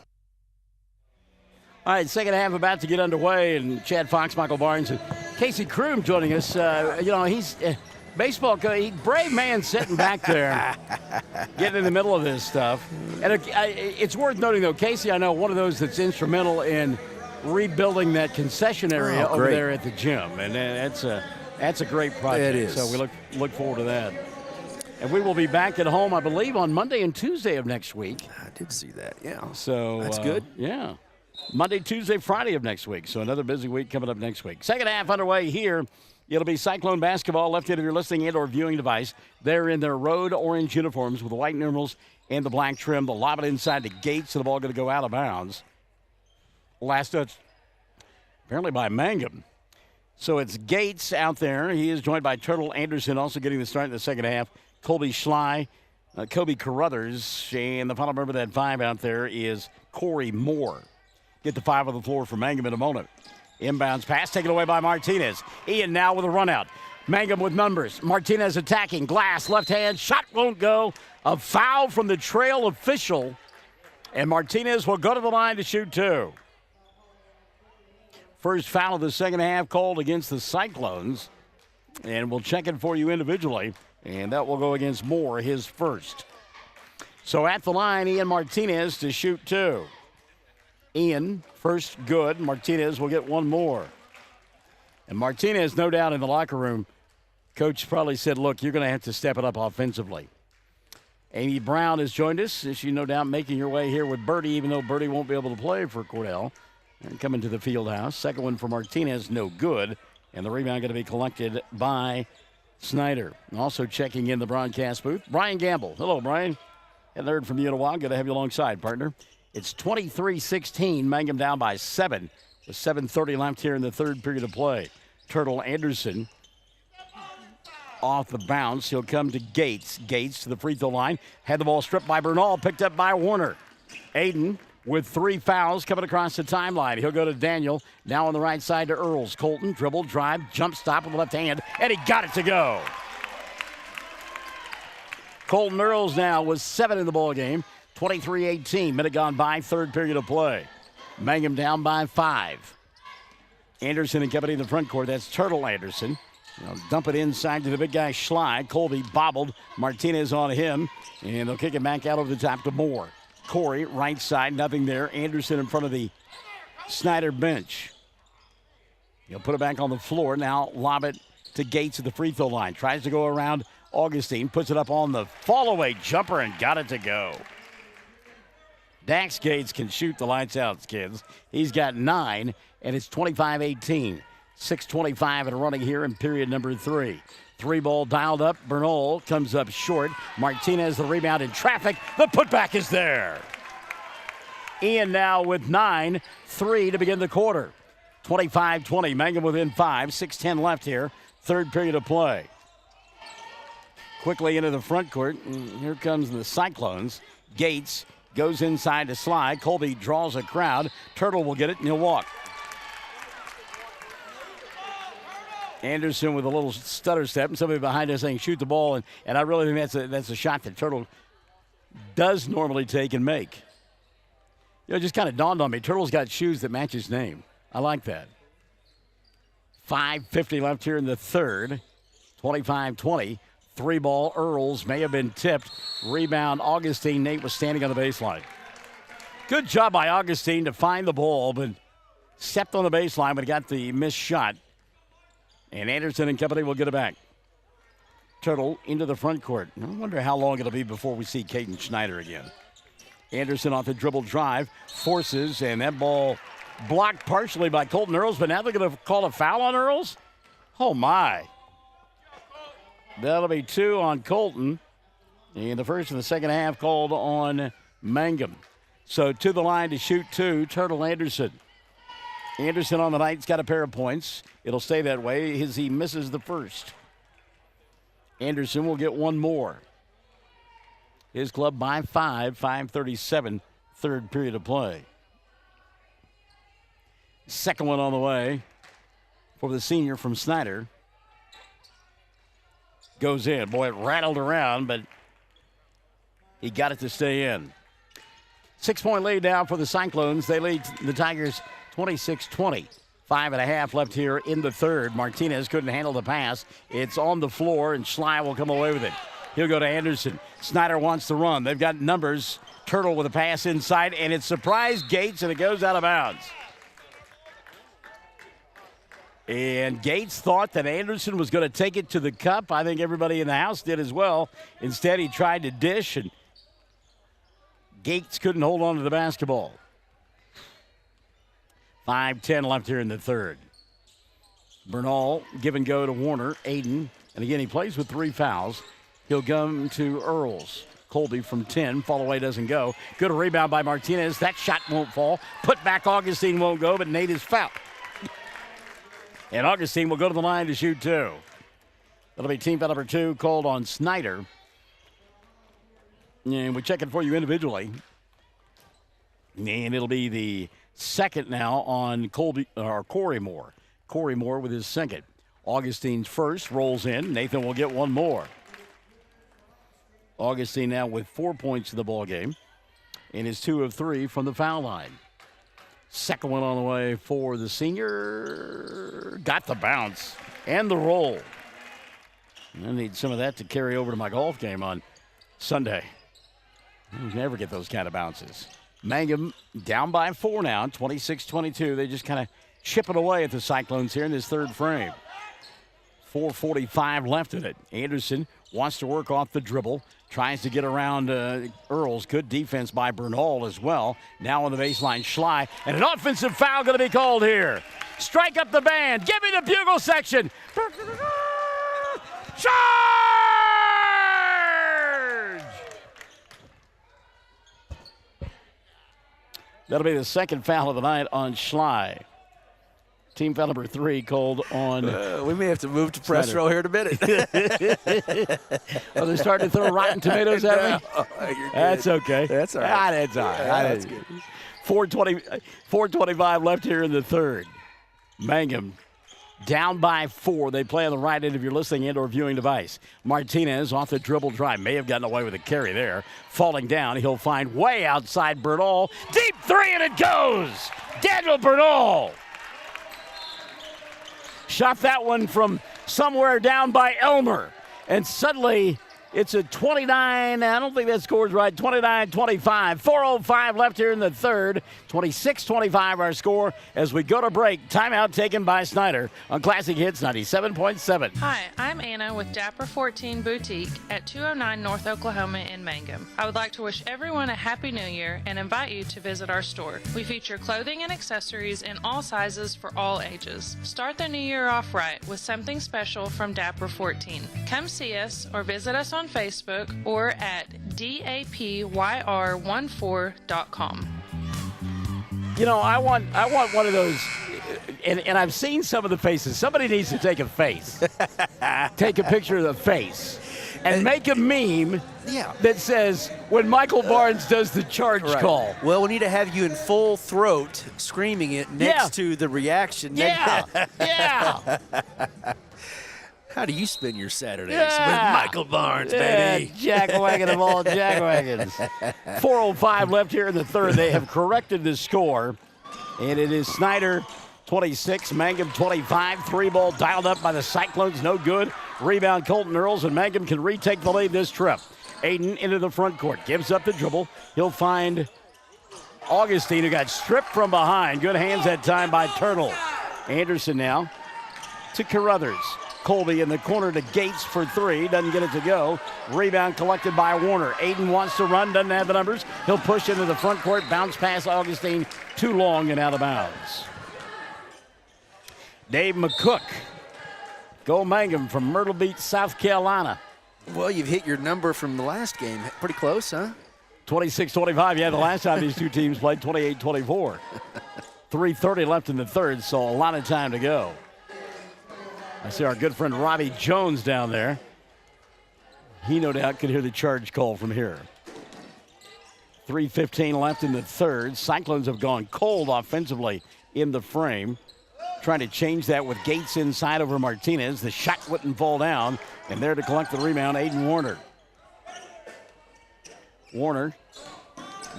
All right, second half about to get underway, and Chad Fox, Michael Barnes, and Casey Kroom joining us. He's baseball coach, brave man sitting back there, getting in the middle of this stuff. And it's worth noting, though, Casey, I know one of those that's instrumental in rebuilding that concession area over there at the gym, and that's a great project. It is. So we look forward to that. And we will be back at home, I believe, on Monday and Tuesday of next week. I did see that, yeah. So that's good. Yeah. Monday, Tuesday, Friday of next week. So another busy week coming up next week. Second half underway here. It'll be Cyclone basketball, left end of your listening and or viewing device. They're in their road orange uniforms with the white numerals and the black trim. They'll lob it inside the gates, and the ball going to go out of bounds. Last touch, apparently by Mangum. So it's Gates out there. He is joined by Turtle Anderson, also getting the start in the second half. Colby Schley, Kobe Carruthers, and the final member of that five out there is Corey Moore. Get the five on the floor for Mangum in a moment. Inbounds pass taken away by Martinez. Ian now with a run out. Mangum with numbers. Martinez attacking. Glass, left hand. Shot won't go. A foul from the trail official. And Martinez will go to the line to shoot two. First foul of the second half called against the Cyclones. And we'll check it for you individually. And that will go against Moore, his first. So at the line, Ian Martinez to shoot two. Ian, first good. Martinez will get one more. And Martinez, no doubt in the locker room, coach probably said, look, you're going to have to step it up offensively. Amy Brown has joined us. She no doubt making her way here with Birdie, even though Birdie won't be able to play for Cordell. And coming to the field house. Second one for Martinez, no good. And the rebound going to be collected by Snyder. Also checking in the broadcast booth, Brian Gamble. Hello, Brian. Hadn't heard from you in a while. Good to have you alongside, partner. It's 23-16, Mangum down by 7 with 7:30 left here in the third period of play. Turtle Anderson off the bounce. He'll come to Gates. Gates to the free throw line. Had the ball stripped by Bernal, picked up by Warner. Aiden with 3 fouls coming across the timeline. He'll go to Daniel. Now on the right side to Earls. Colton, dribble, drive, jump stop with the left hand, and he got it to go. Colton Earls now with 7 in the ball game. 23-18. Minute gone by. Third period of play. Mangum down by 5. Anderson and company in the front court. That's Turtle Anderson. Dump it inside to the big guy Schley. Colby bobbled. Martinez on him. And they'll kick it back out over the top to Moore. Corey, right side, nothing there. Anderson in front of the Snyder bench. He'll put it back on the floor. Now lob it to Gates at the free throw line. Tries to go around Augustine. Puts it up on the fall-away jumper and got it to go. Dax Gates can shoot the lights out, kids. He's got 9, and it's 25-18. 6:25 and running here in period number 3. 3-ball dialed up. Bernal comes up short. Martinez the rebound in traffic. The putback is there. Ian now with 9. 3 to begin the quarter. 25-20. Mangum within 5. 6:10 left here. Third period of play. Quickly into the front court. And here comes the Cyclones. Gates goes inside to Sly. Colby draws a crowd. Turtle will get it and he'll walk. Anderson with a little stutter step, and somebody behind us saying shoot the ball, and I really think that's a shot that Turtle does normally take and make. It just kind of dawned on me. Turtle's got shoes that match his name. I like that. 5:50 left here in the third. 25-20. 3-ball Earls may have been tipped. Rebound Augustine. Nate was standing on the baseline. Good job by Augustine to find the ball, but stepped on the baseline, but got the missed shot. And Anderson and company will get it back. Turtle into the front court. I wonder how long it'll be before we see Caden Snyder again. Anderson off the dribble drive, forces, and that ball blocked partially by Colton Earls, but now they're going to call a foul on Earls? Oh, my. That'll be 2 on Colton. And the first and the second half called on Mangum. So to the line to shoot 2, Turtle Anderson. Anderson on the night's got a pair of points. It'll stay that way as he misses the first. Anderson will get one more. His club by 5, 5:37, third period of play. Second one on the way for the senior from Snyder. Goes in. Boy, it rattled around, but he got it to stay in. 6-point lead now for the Cyclones. They lead the Tigers 26-20. 5.5 left here in the third. Martinez couldn't handle the pass. It's on the floor, and Schley will come away with it. He'll go to Anderson. Snyder wants to run. They've got numbers. Turtle with a pass inside, and it's surprise Gates, and it goes out of bounds. And Gates thought that Anderson was going to take it to the cup. I think everybody in the house did as well. Instead, he tried to dish, and Gates couldn't hold on to the basketball. 5:10 left here in the third. Bernal, give and go to Warner. Aiden, and again, he plays with 3 fouls. He'll come to Earls. Colby from 10. Fall away doesn't go. Good rebound by Martinez. That shot won't fall. Put back Augustine won't go, but Nate is fouled. And Augustine will go to the line to shoot 2. That'll be team foul number 2 called on Snyder. And we're checking for you individually. And it'll be the second now on Corey Moore. Corey Moore with his second. Augustine's first rolls in. Nathan will get one more. Augustine now with 4 points in the ball game, and is 2 of 3 from the foul line. Second one on the way for the senior. Got the bounce and the roll. I need some of that to carry over to my golf game on Sunday. You never get those kind of bounces. Mangum down by 4 now, 26-22. They just kind of chip it away at the Cyclones here in this third frame. 4:45 left in it. Anderson wants to work off the dribble. Tries to get around Earls. Good defense by Bernal as well. Now on the baseline, Schley. And an offensive foul going to be called here. Strike up the band. Give me the bugle section. Charge! That'll be the second foul of the night on Schley. Team foul number 3 called on. We may have to move to press row here in a minute. Are they starting to throw rotten tomatoes at me? You're That's good. okay. That's all right. That's all right. Yeah, that's good. 4:25 left here in the third. Mangum Down by 4. They play on the right end of your listening and or viewing device. Martinez off the dribble drive. May have gotten away with a carry there. Falling down, he'll find way outside Bernal. Deep 3, and it goes! Daniel Bernal! Shot that one from somewhere down by Elmer. And suddenly, it's a 29, I don't think that score's right, 29-25. 4:05 left here in the third. 26-25 our score as we go to break. Timeout taken by Snyder on Classic Hits 97.7. Hi, I'm Anna with Dapper 14 Boutique at 209 North Oklahoma in Mangum. I would like to wish everyone a Happy New Year and invite you to visit our store. We feature clothing and accessories in all sizes for all ages. Start the new year off right with something special from Dapper 14. Come see us or visit us on Facebook or at dapyr14.com. You know, I want one of those, and I've seen some of the faces. Somebody needs to take a face, take a picture of the face, and make a meme that says, when Michael Barnes does the charge call. Well, we need to have you in full throat screaming it next to the reaction. Yeah. How do you spend your Saturdays? With Michael Barnes, baby. Jackwagon of all jackwagons. 4:05 left here in the third. They have corrected the score, and it is Snyder 26, Mangum 25. 3-ball dialed up by the Cyclones. No good. Rebound Colton Earls, and Mangum can retake the lead this trip. Aiden into the front court. Gives up the dribble. He'll find Augustine, who got stripped from behind. Good hands that time by Turtle. Anderson now to Carruthers. Colby in the corner to Gates for 3. Doesn't get it to go. Rebound collected by Warner. Aiden wants to run. Doesn't have the numbers. He'll push into the front court. Bounce past Augustine. Too long and out of bounds. Dave McCook. Go Mangum from Myrtle Beach, South Carolina. Well, you've hit your number from the last game. Pretty close, huh? 26-25. Yeah, the last time these two teams played, 28-24. 3:30 left in the third, so a lot of time to go. I see our good friend Robbie Jones down there. He no doubt could hear the charge call from here. 3:15 left in the third. Cyclones have gone cold offensively in the frame. Trying to change that with Gates inside over Martinez. The shot wouldn't fall down. And there to collect the rebound, Aiden Warner. Warner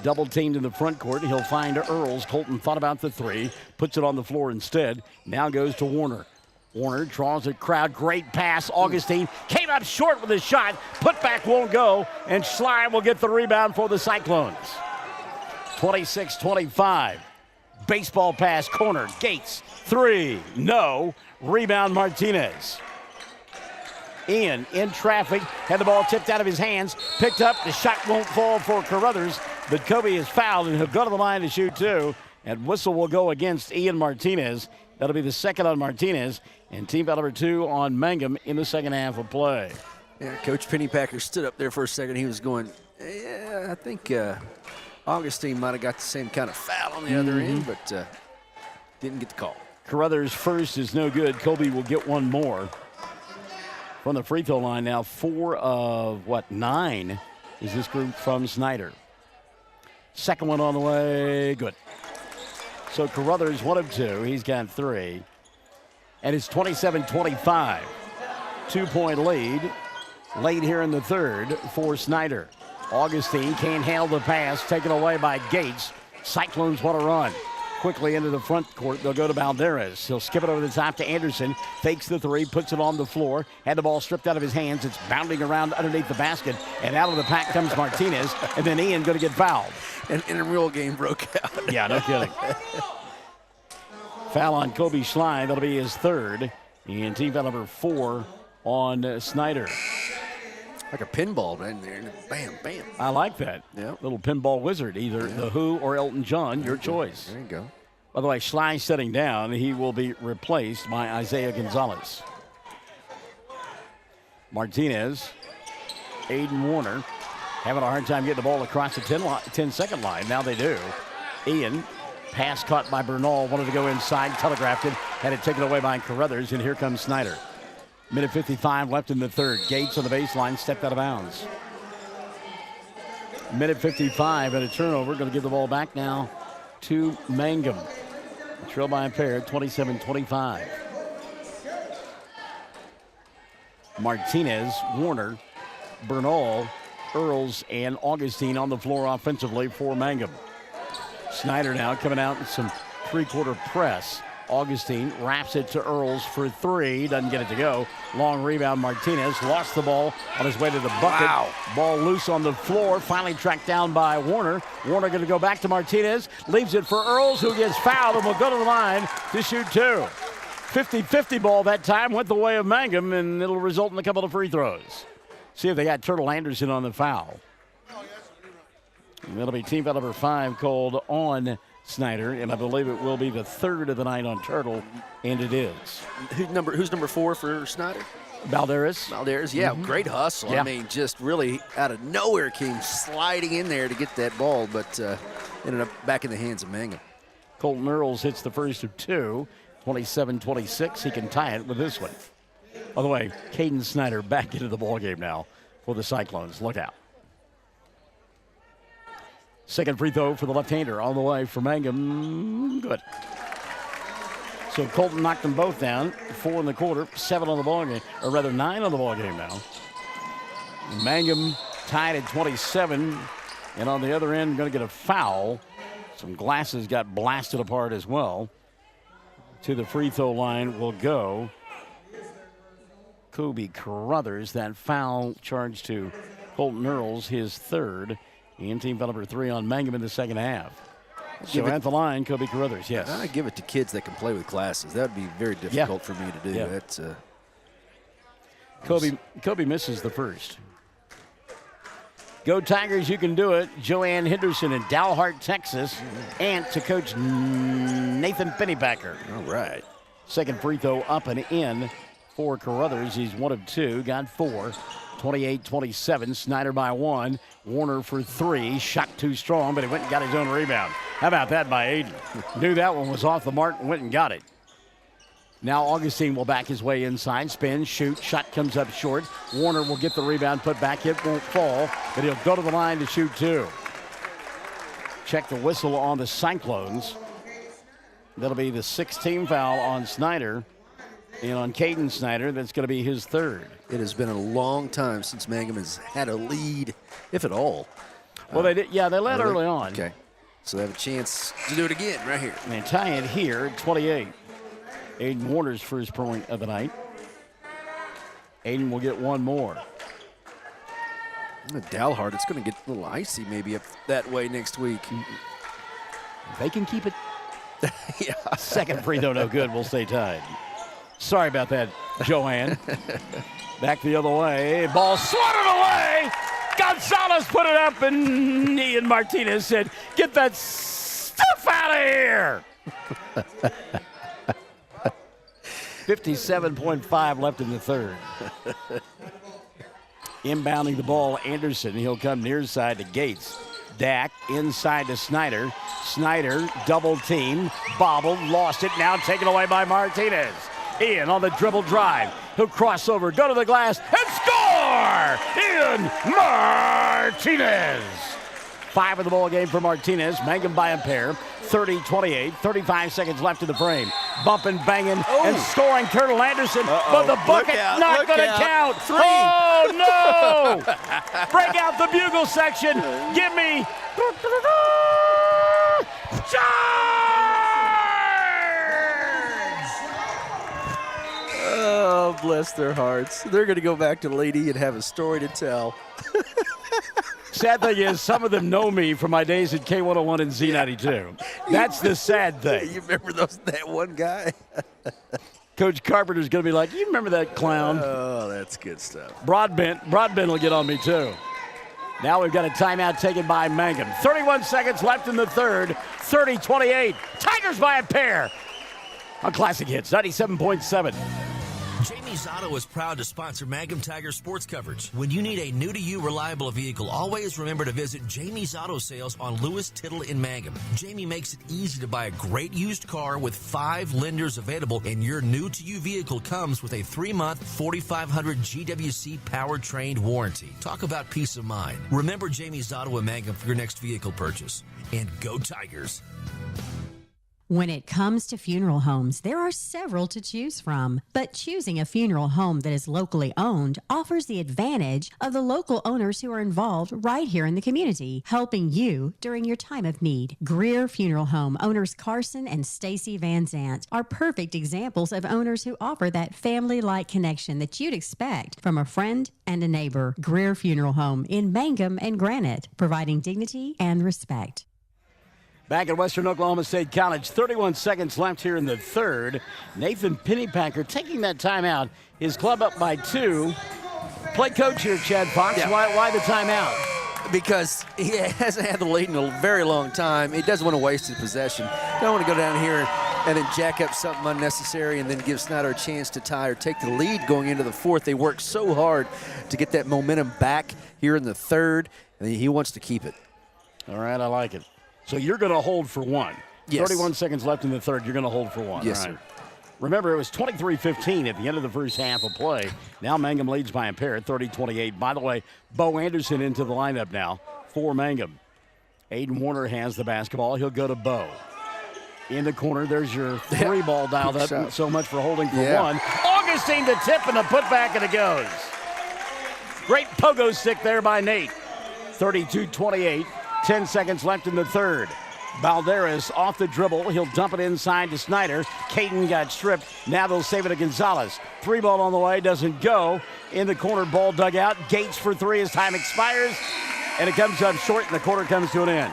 double teamed in the front court. He'll find Earls. Colton thought about the 3. Puts it on the floor instead. Now goes to Warner. Warner draws the crowd. Great pass. Augustine came up short with his shot. Put back won't go. And Schley will get the rebound for the Cyclones. 26-25. Baseball pass corner. Gates. 3. No. Rebound Martinez. Ian in traffic. Had the ball tipped out of his hands. Picked up. The shot won't fall for Carruthers. But Kobe is fouled and he'll go to the line to shoot 2. And whistle will go against Ian Martinez. That'll be the second on Martinez. And team foul number 2 on Mangum in the second half of play. Yeah, Coach Pennypacker stood up there for a second. He was going, I think Augustine might have got the same kind of foul on the other end, but didn't get the call. Carruthers first is no good. Kobe will get one more. From the free throw line now, 4 of 9 is this group from Snyder. Second one on the way, good. So Carruthers 1 of 2, he's got 3. And it's 27-25. 2-point lead late here in the third for Snyder. Augustine can't handle the pass, taken away by Gates. Cyclones want to run. Quickly into the front court, they'll go to Balderas. He'll skip it over the top to Anderson. Fakes the 3, puts it on the floor. Had the ball stripped out of his hands. It's bounding around underneath the basket. And out of the pack comes Martinez. And then Ian going to get fouled. And a real game broke out. Yeah, no kidding. Foul on Kobe Schley. That'll be his 3rd. And team foul number 4 on Snyder. Like a pinball right there. Bam, bam. I like that. Yeah. Little pinball wizard. Either The Who or Elton John. Your choice. There you go. By the way, Schley sitting down. He will be replaced by Isaiah Gonzalez. Martinez. Aiden Warner. Having a hard time getting the ball across the 10-second line. Now they do. Ian. Pass caught by Bernal. Wanted to go inside. Telegraphed it. Had it taken away by Carruthers. And here comes Snyder. Minute 55 left in the third. Gates on the baseline. Stepped out of bounds. Minute 55 and a turnover. Going to give the ball back now to Mangum. Trail by a pair. 27-25. Martinez, Warner, Bernal, Earls, and Augustine on the floor offensively for Mangum. Snyder now coming out in some three-quarter press. Augustine wraps it to Earls for three. Doesn't get it to go. Long rebound. Martinez lost the ball on his way to the bucket. Wow. Ball loose on the floor. Finally tracked down by Warner. Warner going to go back to Martinez. Leaves it for Earls, who gets fouled and will go to the line to shoot two. 50-50 ball that time. Went the way of Mangum, and it'll result in a couple of free throws. See if they got Turtle Anderson on the foul. And that'll be team foul number 5 called on Snyder, and I believe it will be the third of the night on Turtle, and it is. Who's number 4 for Snyder? Balderas, yeah, great hustle. Yeah. I mean, just really out of nowhere came sliding in there to get that ball, but ended up back in the hands of Mangum. Colton Earls hits the first of two, 27-26. He can tie it with this one. By the way, Caden Snyder back into the ballgame now for the Cyclones. Look out. Second free throw for the left-hander on the way for Mangum. Good. So Colton knocked them both down. 4 in the quarter, 7 on the ball game, or rather 9 on the ball game now. Mangum tied at 27, and on the other end, going to get a foul. Some glasses got blasted apart as well. To the free throw line will go Kobe Carruthers. That foul charged to Colton Earls, his third. And team foul number 3 on Mangum in the second half. So at the line, Kobe Carruthers, yes. I give it to kids that can play with glasses. That would be very difficult for me to do. Yeah. That's Kobe misses the first. Go Tigers, you can do it. Joanne Henderson in Dalhart, Texas. Aunt to Coach Nathan Pennypacker. All right. Second free throw up and in for Carruthers. He's 1 of 2, got 4. 28-27, Snyder by 1. Warner for 3, shot too strong, but he went and got his own rebound. How about that by Aiden? Knew that one was off the mark and went and got it. Now Augustine will back his way inside, spin, shoot, shot comes up short. Warner will get the rebound, put back, it won't fall, but he'll go to the line to shoot 2. Check the whistle on the Cyclones. That'll be the 6th team foul on Snyder. And on Caden Snyder, that's going to be his third. It has been a long time since Mangum has had a lead, if at all. Well, they did. Yeah, they led early on. Okay. So they have a chance to do it again right here. And they tie it here at 28. Aiden Warner's first point of the night. Aiden will get one more. Dalhart, it's going to get a little icy maybe up that way next week. They can keep it. Yeah. Second free throw, no good. We'll stay tied. Sorry about that, Joanne. Back the other way. Ball swatted away. Gonzalez put it up, and Ian Martinez said, "Get that stuff out of here." 57.5 left in the third. Inbounding the ball, Anderson. He'll come near side to Gates. Dak inside to Snyder. Snyder double team, bobbled, lost it. Now taken away by Martinez. Ian on the dribble drive. He'll cross over, go to the glass, and score! Ian Martinez. 5 of the ball game for Martinez. Mangum by a pair. 30-28. 35 seconds left in the frame. Bumping, banging, and scoring Turtle Anderson. But the bucket not going to count. 3. Oh, no! Break out the bugle section. Give me... Oh, bless their hearts. They're going to go back to Lady and have a story to tell. Sad thing is, some of them know me from my days at K101 and Z92. That's the sad thing. You remember that one guy? Coach Carpenter's going to be like, you remember that clown? Oh, that's good stuff. Broadbent will get on me, too. Now we've got a timeout taken by Mangum. 31 seconds left in the third. 30-28. Tigers by a pair. On Classic Hits, 97.7. Jamie's Auto is proud to sponsor Mangum Tiger sports coverage. When you need a new-to-you reliable vehicle, always remember to visit Jamie's Auto Sales on Lewis Tittle in Mangum. Jamie makes it easy to buy a great used car with 5 lenders available, and your new-to-you vehicle comes with a 3-month 4,500 GWC powertrain warranty. Talk about peace of mind. Remember Jamie's Auto in Mangum for your next vehicle purchase. And go Tigers. When it comes to funeral homes, there are several to choose from, but choosing a funeral home that is locally owned offers the advantage of the local owners who are involved right here in the community, helping you during your time of need. Greer Funeral Home owners Carson and Stacy Van Zant are perfect examples of owners who offer that family-like connection that you'd expect from a friend and a neighbor. Greer Funeral Home in Mangum and Granite, providing dignity and respect. Back at Western Oklahoma State College, 31 seconds left here in the third. Nathan Pennypacker taking that timeout. His club up by 2. Play coach here, Chad Fox. Yeah. Why the timeout? Because he hasn't had the lead in a very long time. He doesn't want to waste his possession. Don't want to go down here and then jack up something unnecessary and then give Snyder a chance to tie or take the lead going into the fourth. They worked so hard to get that momentum back here in the third, and he wants to keep it. All right, I like it. So you're going to hold for 1. Yes. 31 seconds left in the third. You're going to hold for 1. Yes, all right. sir. Remember, it was 23-15 at the end of the first half of play. Now Mangum leads by a pair, 30-28. By the way, Bo Anderson into the lineup now for Mangum. Aiden Warner has the basketball. He'll go to Bo. In the corner, there's your 3-ball dialed up. Shot. So much for holding for 1. Augustine the tip and the putback, and it goes. Great pogo stick there by Nate. 32-28. 10 seconds left in the third. Balderas off the dribble. He'll dump it inside to Snyder. Caden got stripped. Now they'll save it to Gonzalez. 3-ball on the way. Doesn't go. In the corner, ball dug out. Gates for 3 as time expires. And it comes up short, and the quarter comes to an end.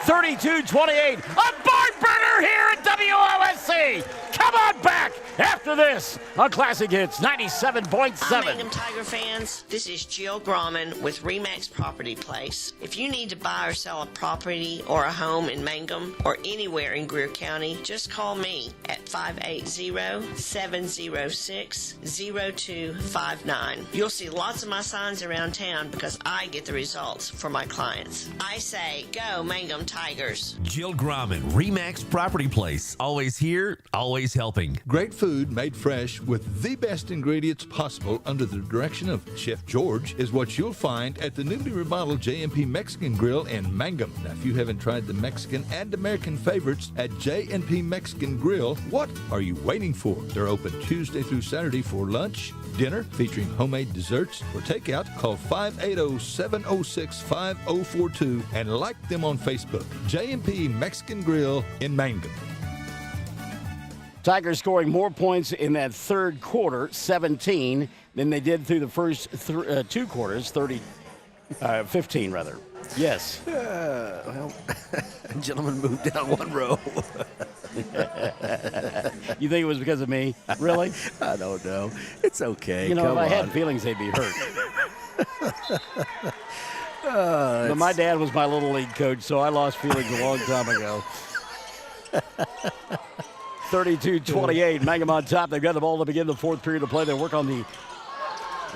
32-28. A barn burner here at WOSC. Come on back after this on Classic Hits 97.7. Hi, Mangum Tiger fans. This is Jill Grauman with RE/MAX Property Place. If you need to buy or sell a property or a home in Mangum or anywhere in Greer County, just call me at 580-706-0259. You'll see lots of my signs around town because I get the results for my clients. I say, go Mangum Tigers. Jill Grauman, RE/MAX Property Place. Always here, always helping. Great food made fresh with the best ingredients possible under the direction of Chef George is what you'll find at the newly remodeled J&P Mexican Grill in Mangum. Now, if you haven't tried the Mexican and American favorites at J&P Mexican Grill, what are you waiting for? They're open Tuesday through Saturday for lunch, dinner, featuring homemade desserts. For takeout, call 580-706-5042 and like them on Facebook. J&P Mexican Grill in Mangum. Tigers scoring more points in that third quarter, 17, than they did through the first 2 quarters, 15 rather. Yes. Well, gentleman moved down 1 row. You think it was because of me? Really? I don't know. It's okay. You know, Come if I on. had feelings, they'd be hurt. But my dad was my Little League coach, so I lost feelings a long time ago. 32-28, Mangum on top. They've got the ball to begin the fourth period of play. They work on the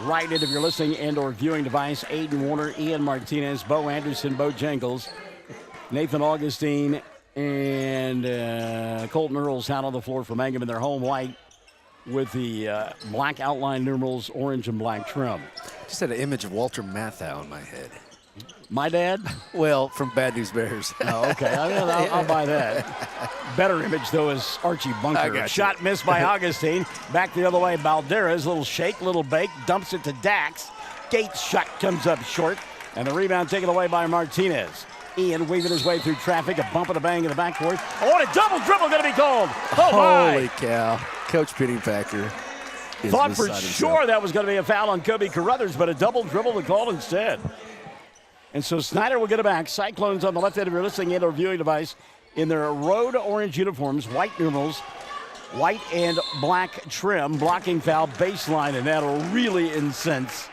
right end of your listening and or viewing device. Aiden Warner, Ian Martinez, Bo Anderson, Bo Jangles, Nathan Augustine, and Colton Earls out on the floor for Mangum in their home white with the black outline numerals, orange and black trim. Just had an image of Walter Matthau in my head. My dad? Well, from Bad News Bears. Oh, okay. I'll buy that. Better image, though, is Archie Bunker. Shot missed by Augustine. Back the other way, Balderas. Little shake, little bake. Dumps it to Dax. Gates' shot comes up short. And the rebound taken away by Martinez. Ian weaving his way through traffic. A bump and a bang in the backcourt. Oh, and a double dribble going to be called. Oh, my. Holy cow. Coach Pennypacker. Thought for sure that was going to be a foul on Kobe Carruthers, but a double dribble to call instead. And so Snyder will get it back. Cyclones on the left end of your listening and or viewing device in their road orange uniforms, white numerals, white and black trim, blocking foul, baseline, and that'll really incense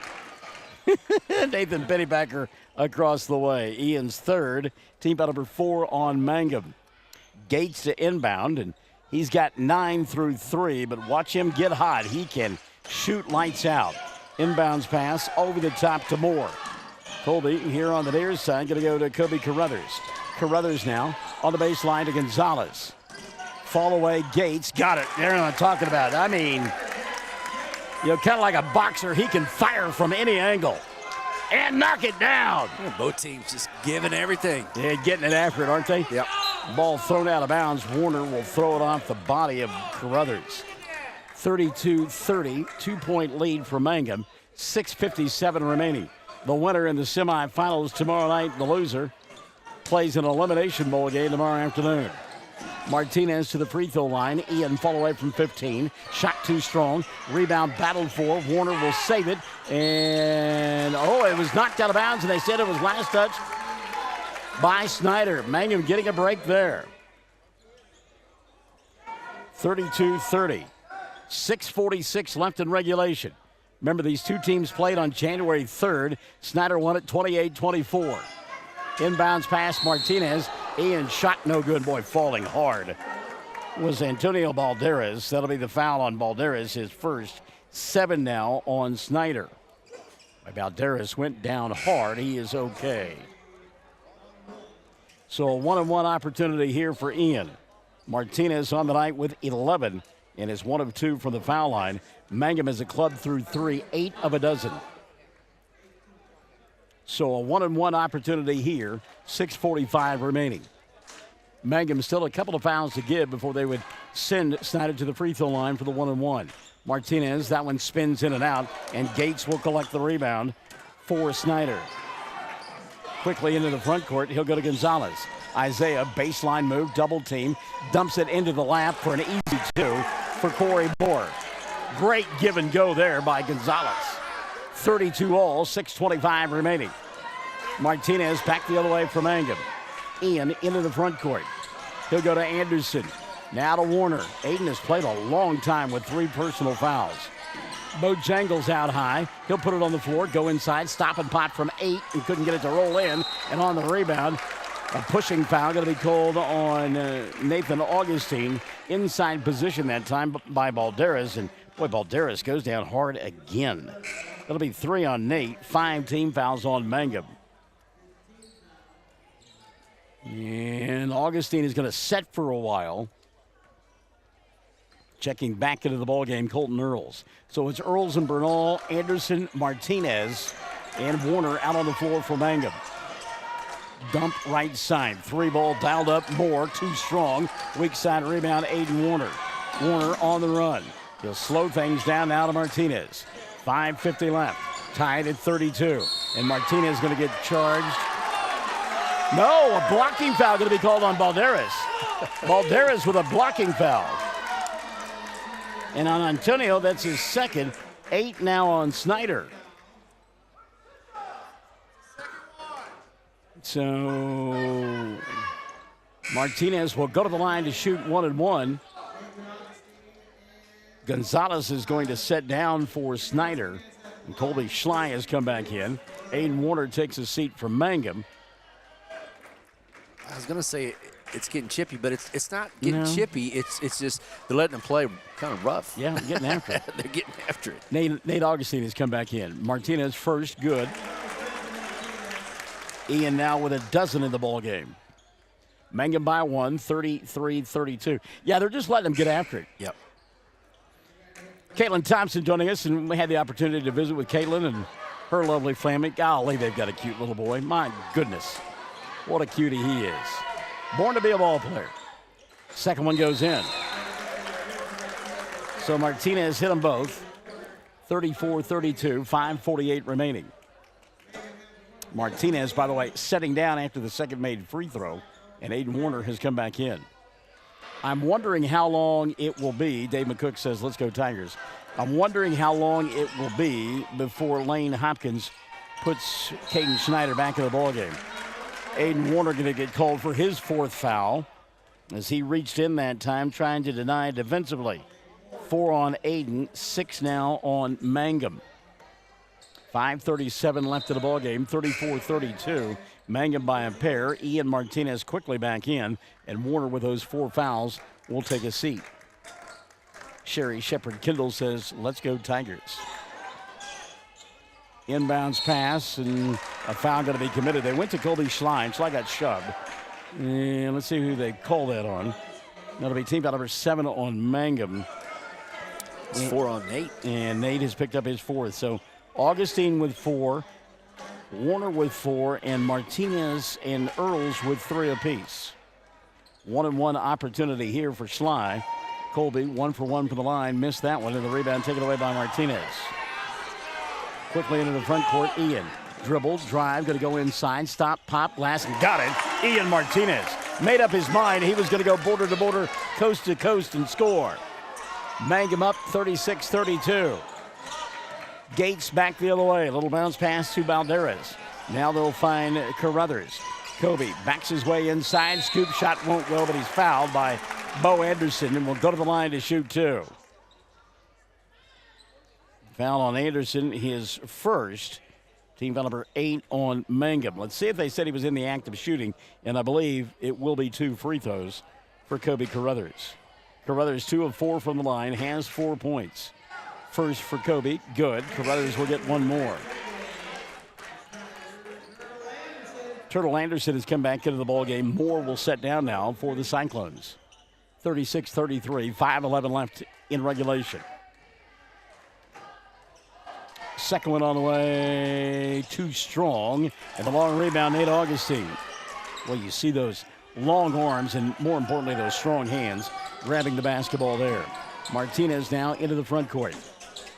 Nathan Pennypacker across the way. Ian's third, team foul number 4 on Mangum. Gates to inbound, and he's got 9 through 3, but watch him get hot. He can shoot lights out. Inbounds pass over the top to Moore. Colby here on the near side, going to go to Kobe Carruthers. Carruthers now on the baseline to Gonzalez. Fall away, Gates, got it. There I'm talking about. I mean, you know, kind of like a boxer, he can fire from any angle and knock it down. Yeah, both teams just giving everything. Yeah, getting it after it, aren't they? Yep. Ball thrown out of bounds. Warner will throw it off the body of Carruthers. 32-30, 2-point lead for Mangum. 6:57 remaining. The winner in the semifinals tomorrow night, the loser, plays an elimination bowl game tomorrow afternoon. Martinez to the free throw line. Ian fall away from 15. Shot too strong. Rebound battled for. Warner will save it. And, it was knocked out of bounds, and they said it was last touch by Snyder. Mangum getting a break there. 32-30. 6:46 left in regulation. Remember, these two teams played on January 3rd. Snyder won it 28-24. Inbounds pass, Martinez. Ian shot no good. Boy, falling hard was Antonio Balderas. That'll be the foul on Balderas, his first. 7 now on Snyder. Balderas went down hard. He is okay. So a 1-on-1 opportunity here for Ian. Martinez on the night with 11 and is 1 of 2 from the foul line. Mangum as a club through 3, 8 of a dozen. So a 1-on-1 opportunity here, 6:45 remaining. Mangum still a couple of fouls to give before they would send Snyder to the free throw line for the 1-on-1. Martinez, that one spins in and out, and Gates will collect the rebound for Snyder. Quickly into the front court, he'll go to Gonzalez. Isaiah, baseline move, double team, dumps it into the lap for an easy 2 for Corey Moore. Great give and go there by Gonzalez. 32 all, 6:25 remaining. Martinez back the other way from Mangum. Ian into the front court. He'll go to Anderson. Now to Warner. Aiden has played a long time with 3 personal fouls. Bojangles out high. He'll put it on the floor, go inside, stop and pot from 8, and couldn't get it to roll in. And on the rebound, a pushing foul going to be called on Nathan Augustine. Inside position that time by Balderas. And boy, Balderas goes down hard again. That'll be 3 on Nate. 5 team fouls on Mangum. And Augustine is going to set for a while. Checking back into the ballgame, Colton Earls. So it's Earls and Bernal, Anderson, Martinez, and Warner out on the floor for Mangum. Dump right side. 3 ball dialed up. Moore, too strong. Weak side rebound, Aiden Warner. Warner on the run. He'll slow things down now to Martinez. 5:50 left. Tied at 32. And Martinez going to get charged. No, a blocking foul going to be called on Balderas. Balderas with a blocking foul. And on Antonio, that's his second. 8 now on Snyder. So Martinez will go to the line to shoot 1-and-1. Gonzalez is going to set down for Snyder. And Colby Schley has come back in. Aiden Warner takes a seat for Mangum. I was going to say it's getting chippy, but it's not getting chippy. It's just they're letting them play kind of rough. Yeah, getting after it. They're getting after it. Nate Augustine has come back in. Martinez first, good. Ian now with a dozen in the ball game. Mangum by 1, 33-32. Yeah, they're just letting them get after it. Yep. Caitlin Thompson joining us, and we had the opportunity to visit with Caitlin and her lovely family. Golly, they've got a cute little boy. My goodness, what a cutie he is. Born to be a ball player. Second one goes in. So Martinez hit them both. 34-32, 5:48 remaining. Martinez, by the way, setting down after the second made free throw, and Aiden Warner has come back in. I'm wondering how long it will be. Dave McCook says, let's go Tigers. I'm wondering how long it will be before Lane Hopkins puts Caden Snyder back in the ballgame. Aiden Warner going to get called for his 4th foul as he reached in that time trying to deny defensively. 4 on Aiden, 6 now on Mangum. 5:37 left in the ballgame, 34-32. Mangum by a pair. Ian Martinez quickly back in, and Warner with those 4 fouls will take a seat. Sherry Shepard-Kindle says, let's go Tigers. Inbounds pass, and a foul going to be committed. They went to Colby Schley. Schley got shoved. And let's see who they call that on. That'll be team foul number 7 on Mangum. It's 4 on Nate. And Nate has picked up his 4th. So Augustine with 4, Warner with 4, and Martinez and Earls with 3 apiece. 1-and-1 opportunity here for Sly. Colby, 1 for 1 from the line, missed that one, and the rebound taken away by Martinez. Quickly into the front court, Ian. Dribbles, drive, going to go inside, stop, pop, glass, and got it. Ian Martinez made up his mind. He was going to go border to border, coast to coast, and score. Mangum up 36-32. Gates back the other way. Little bounce pass to Balderas. Now they'll find Carruthers. Kobe backs his way inside. Scoop shot won't go, but he's fouled by Bo Anderson and will go to the line to shoot 2. Foul on Anderson, his first. Team foul number 8 on Mangum. Let's see if they said he was in the act of shooting, and I believe it will be 2 free throws for Kobe Carruthers. Carruthers 2 of 4 from the line, has 4 points. First for Kobe, good. Carruthers will get 1 more. Turtle Anderson has come back into the ballgame. Moore will set down now for the Cyclones. 36-33, 5:11 left in regulation. Second one on the way, too strong. And the long rebound, Nate Augustine. Well, you see those long arms and, more importantly, those strong hands grabbing the basketball there. Martinez now into the front court.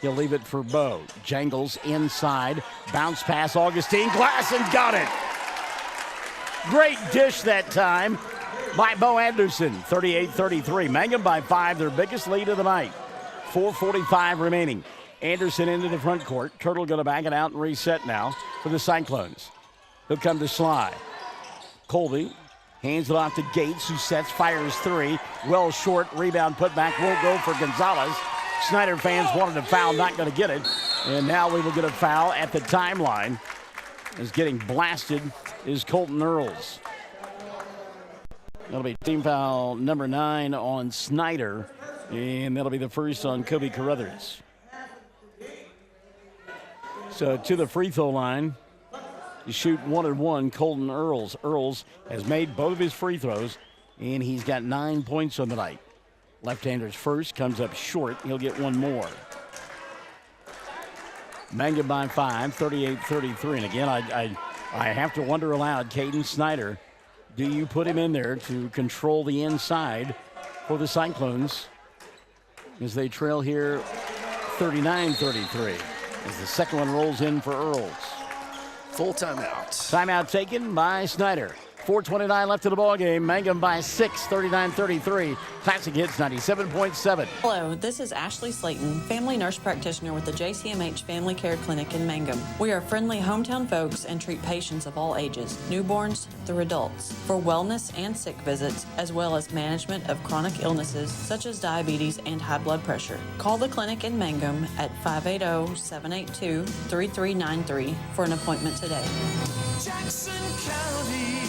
He'll leave it for Bo. Jangles inside. Bounce pass, Augustine. Glass and got it. Great dish that time by Bo Anderson. 38-33. Mangum by 5, their biggest lead of the night. 4:45 remaining. Anderson into the front court. Turtle going to back it out and reset now for the Cyclones. He'll come to Sly. Colby hands it off to Gates, who sets, fires 3. Well short. Rebound put back. Won't go for Gonzalez. Snyder fans wanted a foul, not going to get it. And now we will get a foul at the timeline. As getting blasted is Colton Earls. That'll be team foul number 9 on Snyder. And that'll be the first on Kobe Carruthers. So to the free throw line, you shoot 1-and-1, Colton Earls. Earls has made both of his free throws, and he's got 9 points on the night. Left-hander's first, comes up short. He'll get 1 more. Mangum by 5, 38-33. And again, I have to wonder aloud, Caden Snyder, do you put him in there to control the inside for the Cyclones as they trail here 39-33? As the second one rolls in for Earls. Full timeout. Timeout taken by Snyder. 4:29 left in the ballgame. Mangum by 6, 39-33. Classic Hits 97.7. Hello, this is Ashley Slayton, family nurse practitioner with the JCMH Family Care Clinic in Mangum. We are friendly hometown folks and treat patients of all ages, newborns through adults, for wellness and sick visits, as well as management of chronic illnesses such as diabetes and high blood pressure. Call the clinic in Mangum at 580-782-3393 for an appointment today. Jackson County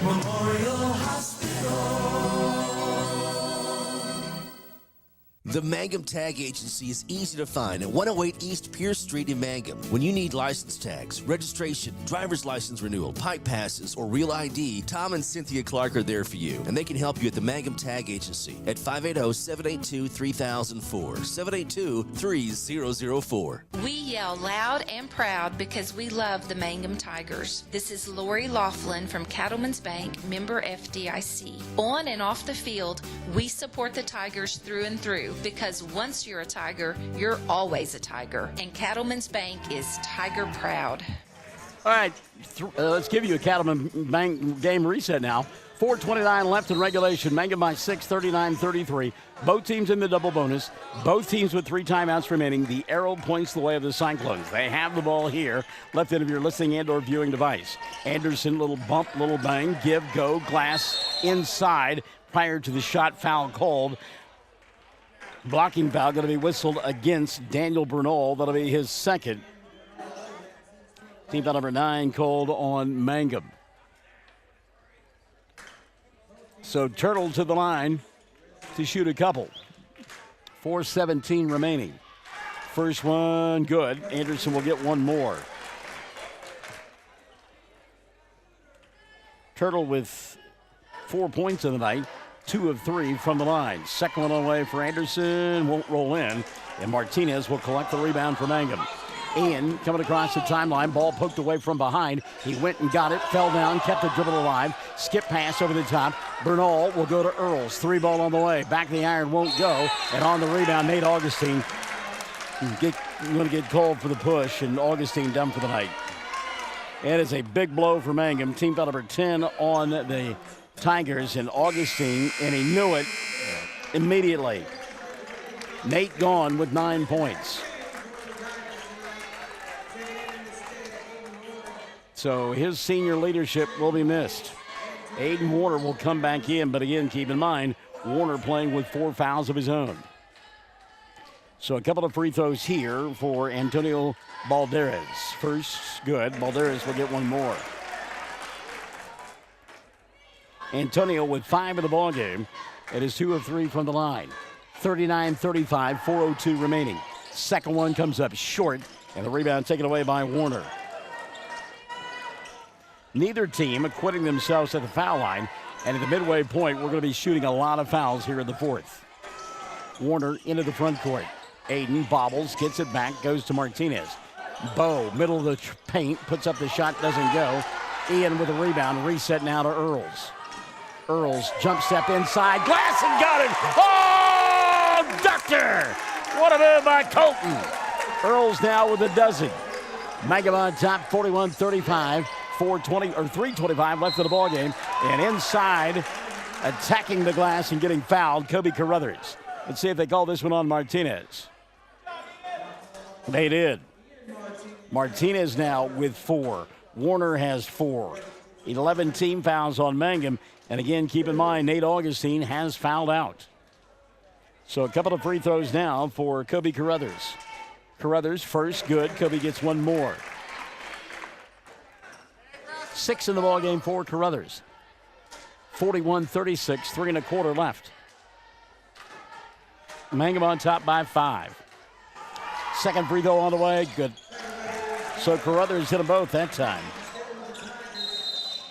Memorial Hospital. The Mangum Tag Agency is easy to find at 108 East Pierce Street in Mangum. When you need license tags, registration, driver's license renewal, pipe passes, or real ID, Tom and Cynthia Clark are there for you, and they can help you at the Mangum Tag Agency at 580-782-3004, 782-3004. We yell loud and proud because we love the Mangum Tigers. This is Lori Laughlin from Cattlemen's Bank, member FDIC. On and off the field, we support the Tigers through and through, because once you're a Tiger, you're always a Tiger. And Cattlemen's Bank is Tiger proud. All right, let's give you a Cattleman Bank game reset now. 4:29 left in regulation. Mangum by 6, 39-33. Both teams in the double bonus. Both teams with 3 timeouts remaining. The arrow points the way of the Cyclones. They have the ball here, left end of your listening and or viewing device. Anderson, little bump, little bang, give, go, glass inside prior to the shot, foul called. Blocking foul going to be whistled against Daniel Bernal. That'll be his second. Team foul number 9 called on Mangum. So Turtle to the line to shoot a couple. 4:17 remaining. First one good. Anderson will get 1 more. Turtle with 4 points in the night. 2 of 3 from the line. Second one on the way for Anderson. Won't roll in. And Martinez will collect the rebound for Mangum. Ian coming across the timeline. Ball poked away from behind. He went and got it, fell down, kept the dribble alive. Skip pass over the top. Bernal will go to Earls. 3 ball on the way. Back of the iron won't go. And on the rebound, Nate Augustine going to get called for the push, and Augustine done for the night. It is a big blow for Mangum. Team foul number 10 on the Tigers, and Augustine, and he knew it immediately. Nate gone with 9 points. So his senior leadership will be missed. Aiden Warner will come back in, but again, keep in mind, Warner playing with 4 fouls of his own. So a couple of free throws here for Antonio Balderas. First, good. Balderas will get one more. Antonio with 5 in the ballgame. It is 2 of 3 from the line. 39-35, 4:02 remaining. Second one comes up short, and the rebound taken away by Warner. Neither team acquitting themselves at the foul line, and at the midway point, we're going to be shooting a lot of fouls here in the fourth. Warner into the front court. Aiden bobbles, gets it back, goes to Martinez. Bo, middle of the paint, puts up the shot, doesn't go. Ian with a rebound, reset now to Earls. Earls jump step inside, glass and got it. Oh, Doctor! What a move by Colton. Earls now with a dozen. Mangum on top, 41-35, 3:25 left in the ballgame. And inside, attacking the glass and getting fouled, Kobe Carruthers. Let's see if they call this one on Martinez. They did. Martinez now with 4. Warner has 4. 11 team fouls on Mangum. And again, keep in mind, Nate Augustine has fouled out. So a couple of free throws now for Kobe Carruthers. Carruthers first, good. Kobe gets one more. 6 in the ballgame for Carruthers. 41-36, 3 1/4 left. Mangum on top by 5. Second free throw on the way, good. So Carruthers hit them both that time.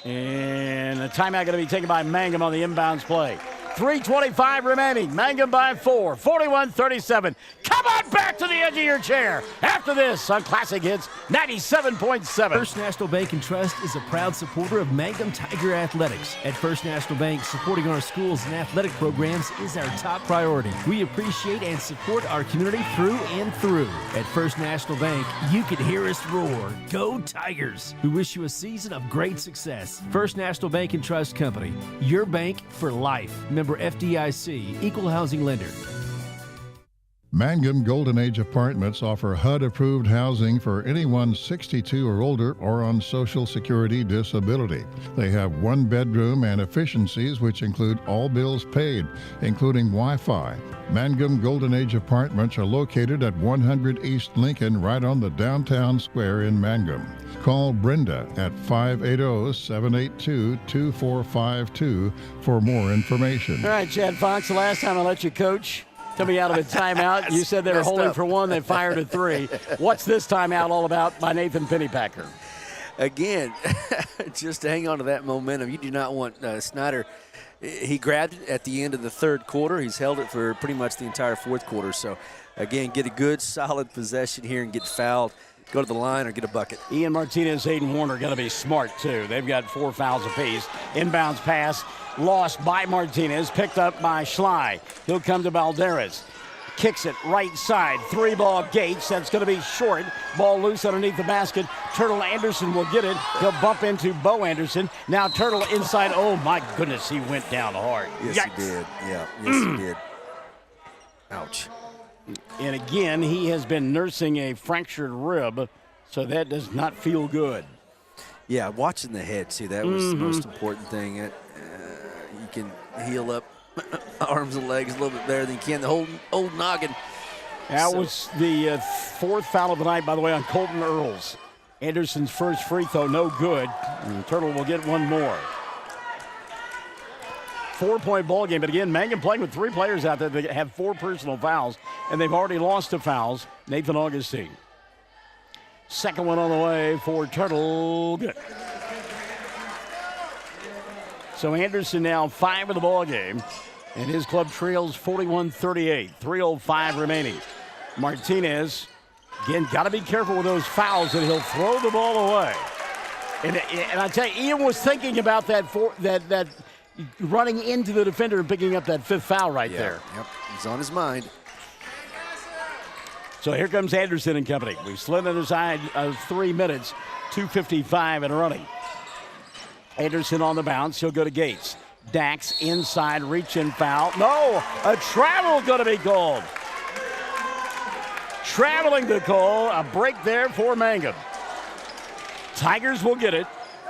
And the timeout going to be taken by Mangum on the inbounds play. 3:25 remaining. Mangum by 4. 41-37. Come on back to the edge of your chair after this on Classic Hits 97.7. First National Bank and Trust is a proud supporter of Mangum Tiger Athletics. At First National Bank, supporting our schools and athletic programs is our top priority. We appreciate and support our community through and through. At First National Bank, you can hear us roar. Go Tigers! We wish you a season of great success. First National Bank and Trust Company, your bank for life. Member FDIC, Equal Housing Lender. Mangum Golden Age Apartments offer HUD-approved housing for anyone 62 or older or on Social Security disability. They have 1 bedroom and efficiencies which include all bills paid, including Wi-Fi. Mangum Golden Age Apartments are located at 100 East Lincoln, right on the downtown square in Mangum. Call Brenda at 580-782-2452 for more information. All right, Chad Fox, the last time I let you coach, coming out of a timeout, you said they were holding for 1, they fired a 3. What's this timeout all about by Nathan Pennypacker? Again, just to hang on to that momentum, you do not want Snyder. He grabbed it at the end of the third quarter. He's held it for pretty much the entire fourth quarter. So, again, get a good, solid possession here and get fouled. Go to the line or get a bucket. Ian Martinez, Aiden Warner going to be smart, too. They've got 4 fouls apiece. Inbounds pass lost by Martinez, picked up by Schley. He'll come to Balderas. Kicks it right side. 3-ball Gates. That's going to be short. Ball loose underneath the basket. Turtle Anderson will get it. He'll bump into Bo Anderson. Now Turtle inside. Oh, my goodness, he went down hard. Yes, Yikes. he did. Yeah, yes, he did. Ouch. And again, he has been nursing a fractured rib, so that does not feel good. Yeah, watching the head, too. That was the most important thing. You can heal up arms and legs a little bit better than you can the old noggin. That was the 4th foul of the night, by the way, on Colton Earls. Anderson's first free throw, no good. And Turtle will get one more. 4-point ball game, but again, Mangum playing with 3 players out there that have 4 personal fouls, and they've already lost to fouls. Nathan Augustine. Second one on the way for Turtle. Good. So Anderson now 5 in the ball game, and his club trails 41-38. 3:05 remaining. Martinez Again, got to be careful with those fouls that he'll throw the ball away. And I tell you, Ian was thinking about that running into the defender and picking up that 5th foul right there. Yep, he's on his mind. So here comes Anderson and company. We've slid on the side of 3 minutes, 2:55 and running. Anderson on the bounce. He'll go to Gates. Dax inside, reach and foul. No, a travel going to be called. Traveling to call, a break there for Mangum. Tigers will get it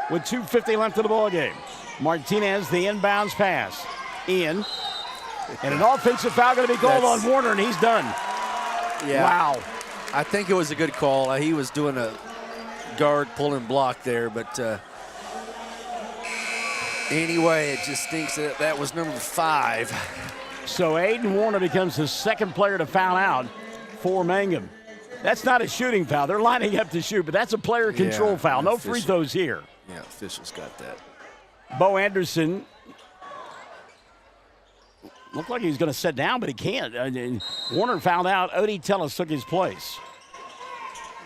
with 2:50 left in the ball game. Martinez, the inbounds pass. Ian, and an offensive foul going to be called on Warner, and he's done. Yeah. Wow. I think it was a good call. He was doing a guard pull and block there, but anyway, it just stinks that was number 5. So Aiden Warner becomes the second player to foul out for Mangum. That's not a shooting foul. They're lining up to shoot, but that's a player control foul. No free throws here. Yeah, officials got that. Bo Anderson looked like he was going to sit down, but he can't. Warner fouled out. Odie Tellis took his place.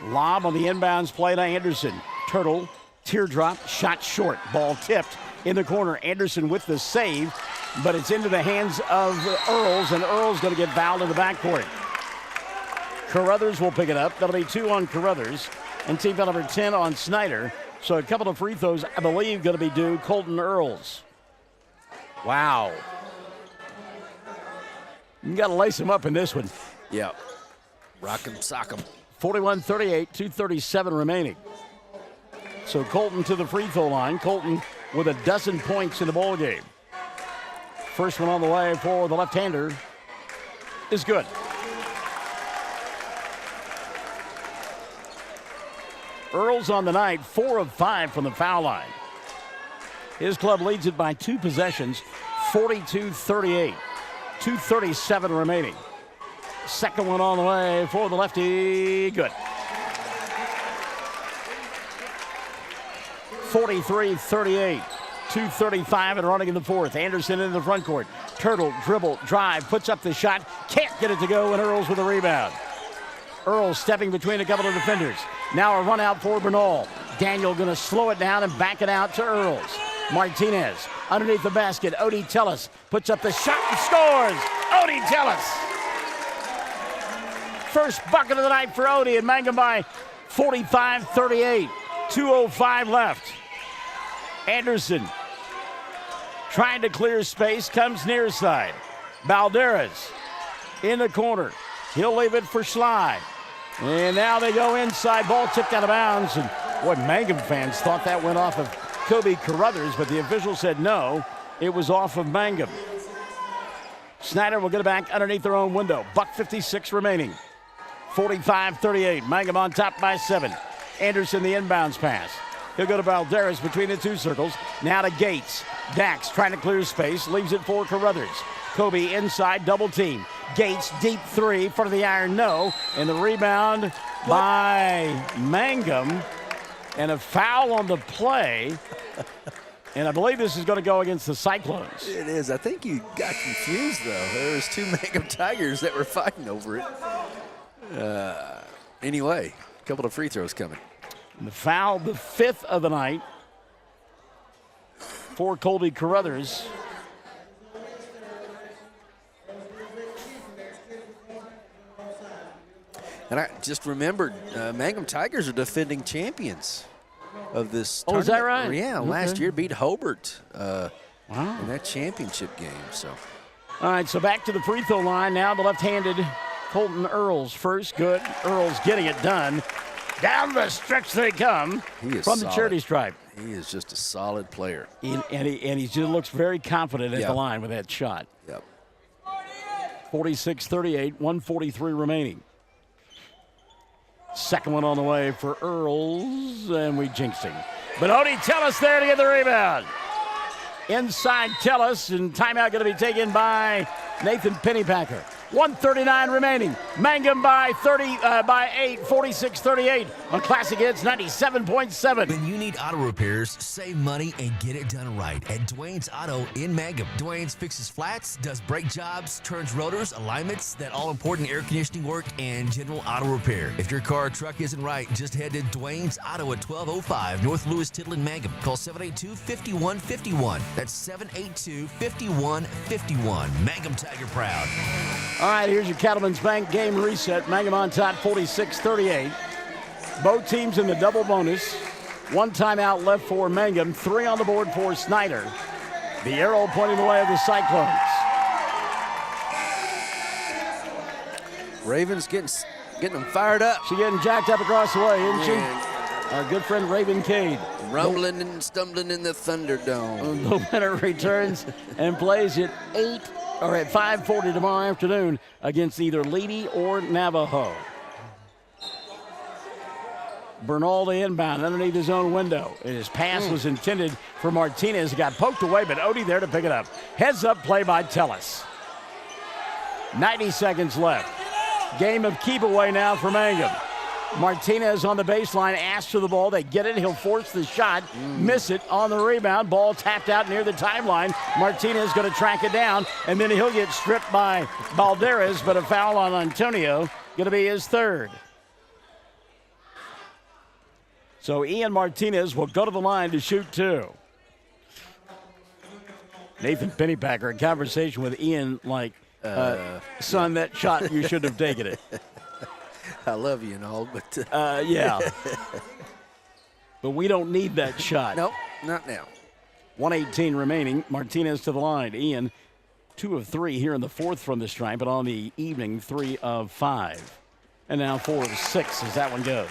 Lob on the inbounds play to Anderson. Turtle, teardrop, shot short. Ball tipped in the corner. Anderson with the save, but it's into the hands of Earls, and Earls going to get fouled in the backcourt. Carruthers will pick it up. That'll be 2 on Carruthers, and team foul number 10 on Snyder. So a couple of free throws, I believe, going to be due Colton Earls. Wow. You got to lace him up in this one. Yeah. Rock him, sock him. 41-38, 2:37 remaining. So Colton to the free throw line. Colton with 12 points in the ball game. First one on the way for the left-hander is good. Earls on the night, 4 of 5 from the foul line. His club leads it by 2 possessions, 42-38. 2:37 remaining. Second one on the way for the lefty. Good. 43-38. 2:35 and running in the fourth. Anderson in the front court. Turtle, dribble, drive, puts up the shot. Can't get it to go, and Earls with a rebound. Earls stepping between a couple of defenders. Now a run out for Bernal. Daniel going to slow it down and back it out to Earls. Martinez underneath the basket. Odie Tellis puts up the shot and scores. Odie Tellis. First bucket of the night for Odie, and Mangum by 45-38. 2:05 left. Anderson trying to clear space, comes near side. Balderas in the corner. He'll leave it for Schley. And now they go inside. Ball tipped out of bounds. And boy, Mangum fans thought that went off of Kobe Carruthers, but the official said no, it was off of Mangum. Snyder will get it back underneath their own window. $1:56 remaining. 45-38. Mangum on top by 7. Anderson the inbounds pass. He'll go to Balderas between the 2 circles. Now to Gates. Dax trying to clear space. Leaves it for Carruthers. Kobe inside, double team. Gates, deep 3, front of the iron, no. And the rebound by Mangum. And a foul on the play. And I believe this is going to go against the Cyclones. It is. I think you got confused, though. There was 2 Mangum Tigers that were fighting over it. Anyway, a couple of free throws coming. And the foul, the 5th of the night for Colby Carruthers. And I just remembered, Mangum Tigers are defending champions of this tournament. Is that right? Yeah, last year beat Hobart wow. in that championship game. So, all right, so back to the free throw line now. The left-handed Colton Earls first. Good. Earls getting it done. Down the stretch they come from the charity stripe. He is just a solid player. And he just looks very confident at the line with that shot. Yep. 46-38, 1:43 remaining. Second one on the way for Earls, and we jinxed him. But Odie Tellis there to get the rebound. Inside Tellis, and timeout going to be taken by Nathan Pennypacker. 1:39 remaining. Mangum by 8, 46-38 on Classic Hits 97.7. When you need auto repairs, save money and get it done right at Dwayne's Auto in Mangum. Dwayne's fixes flats, does brake jobs, turns rotors, alignments, that all-important air conditioning work, and general auto repair. If your car or truck isn't right, just head to Dwayne's Auto at 1205 North Lewis Tittle in Mangum. Call 782-5151. That's 782-5151. Mangum Tiger proud. All right, here's your Cattlemen's Bank game reset. Mangum on top, 46-38. Both teams in the double bonus. One timeout left for Mangum. 3 on the board for Snyder. The arrow pointing the way of the Cyclones. Ravens getting them fired up. She's getting jacked up across the way, isn't she? Our good friend Raven Cade. Rumbling and stumbling in the Thunderdome. The winner returns and plays at 5:40 tomorrow afternoon against either Lady or Navajo. Bernal the inbound underneath his own window. His pass was intended for Martinez. It got poked away, but Odie there to pick it up. Heads up play by Tellis. 90 seconds left. Game of keep away now for Mangum. Martinez on the baseline, asks for the ball. They get it. He'll force the shot, miss it on the rebound. Ball tapped out near the timeline. Martinez going to track it down, and then he'll get stripped by Balderas, but a foul on Antonio going to be his third. So Ian Martinez will go to the line to shoot 2. Nathan Pennypacker, a conversation with Ian like, son, that shot, you shouldn't have taken it. I love you and all, but... yeah. But we don't need that shot. Nope, not now. 1:18 remaining. Martinez to the line. Ian, 2 of 3 here in the fourth from the stripe, but on the evening, 3 of 5. And now 4 of 6 as that one goes.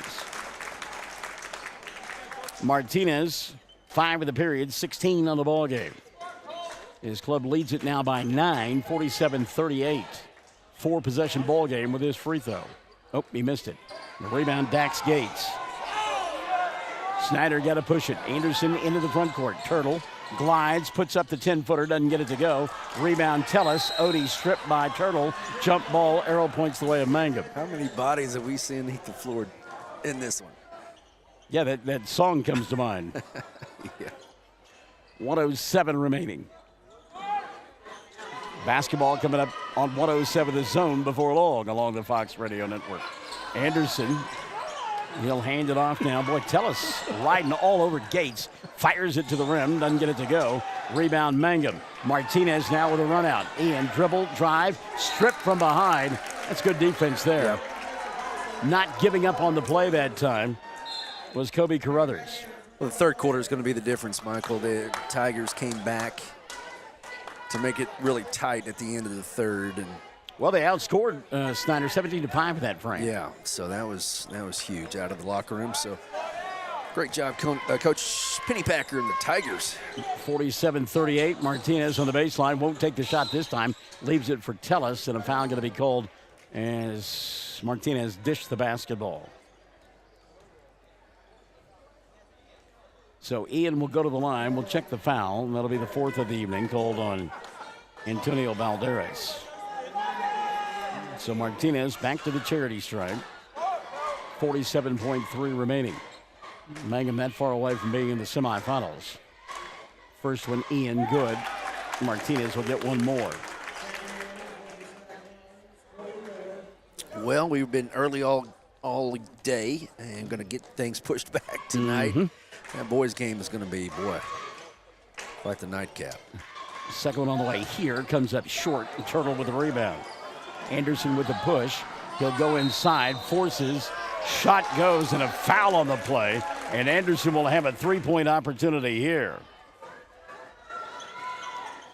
Martinez, 5 of the period, 16 on the ball game. His club leads it now by 9, 47-38. 4-possession ball game with his free throw. Oh, he missed it. The rebound, Dax Gates. Snyder got to push it. Anderson into the front court. Turtle glides, puts up the 10-footer, doesn't get it to go. Rebound, Tellis. Odie stripped by Turtle. Jump ball, arrow points the way of Mangum. How many bodies have we seen hit the floor in this one? Yeah, that song comes to mind. Yeah. 1:07 remaining. Basketball coming up on 1:07 The Zone before long along the Fox Radio Network. Anderson, he'll hand it off now. Boy, Tellis riding all over Gates. Fires it to the rim, doesn't get it to go. Rebound, Mangum. Martinez now with a run out. Ian, dribble, drive, strip from behind. That's good defense there. Yep. Not giving up on the play that time was Kobe Carruthers. Well, the third quarter is going to be the difference, Michael. The Tigers came back to make it really tight at the end of the third. And well, they outscored Snyder 17-5 with that frame. yeah, so that was huge out of the locker room. So great job, Coach Pennypacker and the Tigers. 47-38. Martinez on the baseline won't take the shot this time. Leaves it for Tellis, and a foul going to be called as Martinez dished the basketball. So Ian will go to the line. We'll check the foul, and that'll be the 4th of the evening, called on Antonio Balderas. So Martinez back to the charity stripe. 47.3 remaining. Mangum that far away from being in the semifinals. First one, Ian, good. Martinez will get one more. Well, we've been early all day and going to get things pushed back tonight. Mm-hmm. That boys' game is going to be, boy, quite the nightcap. Second one on the way here. Comes up short. Turtle with the rebound. Anderson with the push. He'll go inside. Forces. Shot goes and a foul on the play. And Anderson will have a three-point opportunity here.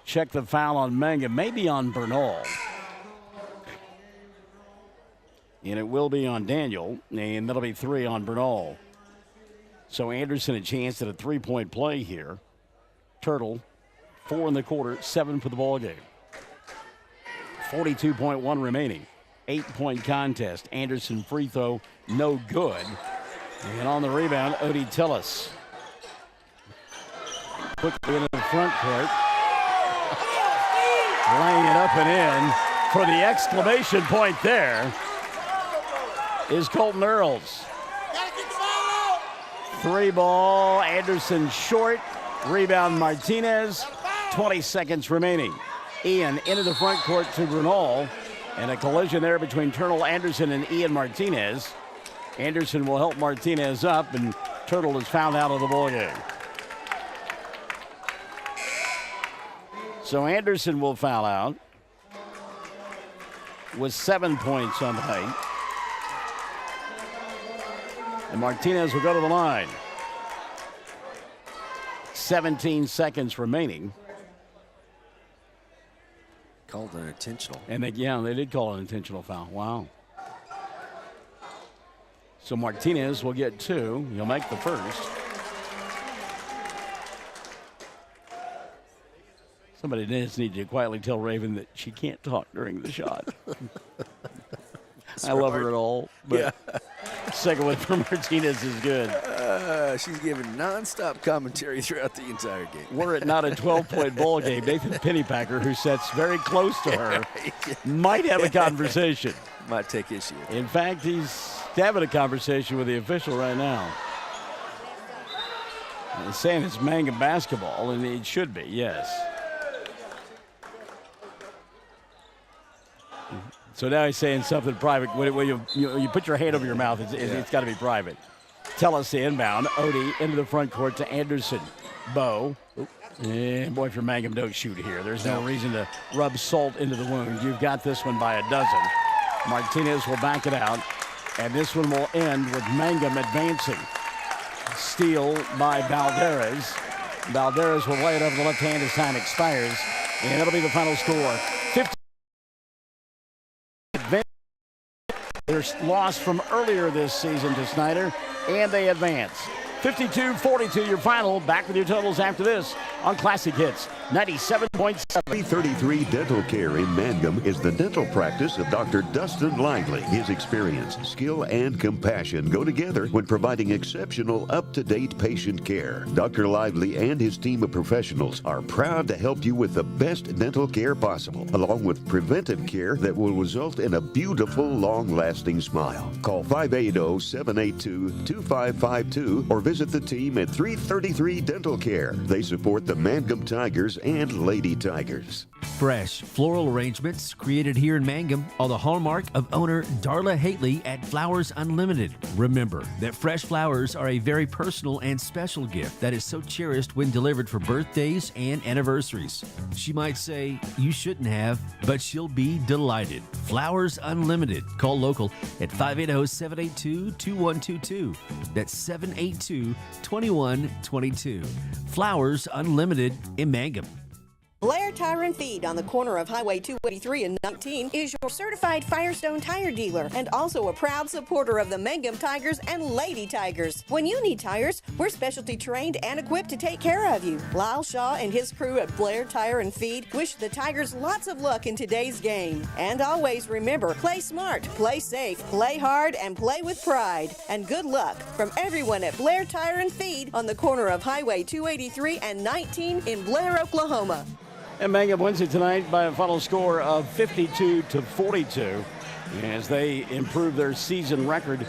Check the foul on Mangum. Maybe on Bernal. And it will be on Daniel. And that'll be 3 on Bernal. So Anderson a chance at a three-point play here. Turtle, 4 in the quarter, 7 for the ball game. 42.1 remaining. 8-point contest. Anderson free throw, no good. And on the rebound, Odie Tellis. Quickly into the front court. Laying it up and in. for the exclamation point there is Colton Earls. 3 ball, Anderson short, rebound Martinez, 20 seconds remaining. Ian into the front court to Brunel, and a collision there between Turtle Anderson and Ian Martinez. Anderson will help Martinez up, and Turtle is fouled out of the ballgame. So Anderson will foul out with 7 points on the night. And Martinez will go to the line. 17 seconds remaining. Called an intentional. And they did call an intentional foul. Wow. So Martinez will get 2. He'll make the first. Somebody does need to quietly tell Raven that she can't talk during the shot. I love her at all, but second one for Martinez is good. She's giving nonstop commentary throughout the entire game. Were it not a 12-point ball game, Nathan Pennypacker, who sits very close to her, might have a conversation. Might take issue. In fact, he's having a conversation with the official right now. He's saying it's Mangum basketball, and it should be, yes. So now he's saying something private. When you put your hand over your mouth, it's got to be private. Tellis the inbound. Odie into the front court to Anderson. Bo. And boy, if you're Mangum, don't shoot here. There's no reason to rub salt into the wound. You've got this one by a dozen. Martinez will back it out. And this one will end with Mangum advancing. Steal by Valderez. Valderez will lay it over the left hand as time expires. And that'll be the final score. 15. Their loss from earlier this season to Snyder, and they advance. 52-42 your final. Back with your totals after this on Classic Hits 97.7. 333 Dental Care in Mangum is the dental practice of Dr. Dustin Lively. His experience, skill, and compassion go together when providing exceptional, up-to-date patient care. Dr. Lively and his team of professionals are proud to help you with the best dental care possible, along with preventive care that will result in a beautiful, long-lasting smile. Call 580-782-2552 or visit the team at 333 Dental Care. They support the Mangum Tigers and Lady Tigers. Fresh floral arrangements created here in Mangum are the hallmark of owner Darla Hately at Flowers Unlimited. Remember that fresh flowers are a very personal and special gift that is so cherished when delivered for birthdays and anniversaries. She might say, you shouldn't have, but she'll be delighted. Flowers Unlimited. Call local at 580-782-2122. That's 782-2122. Flowers Unlimited in Mangum. Blair Tire and Feed on the corner of Highway 283 and 19 is your certified Firestone tire dealer and also a proud supporter of the Mangum Tigers and Lady Tigers. When you need tires, we're specialty trained and equipped to take care of you. Lyle Shaw and his crew at Blair Tire and Feed wish the Tigers lots of luck in today's game. And always remember, play smart, play safe, play hard, and play with pride. And good luck from everyone at Blair Tire and Feed on the corner of Highway 283 and 19 in Blair, Oklahoma. And Mangum wins it tonight by a final score of 52-42 as they improve their season record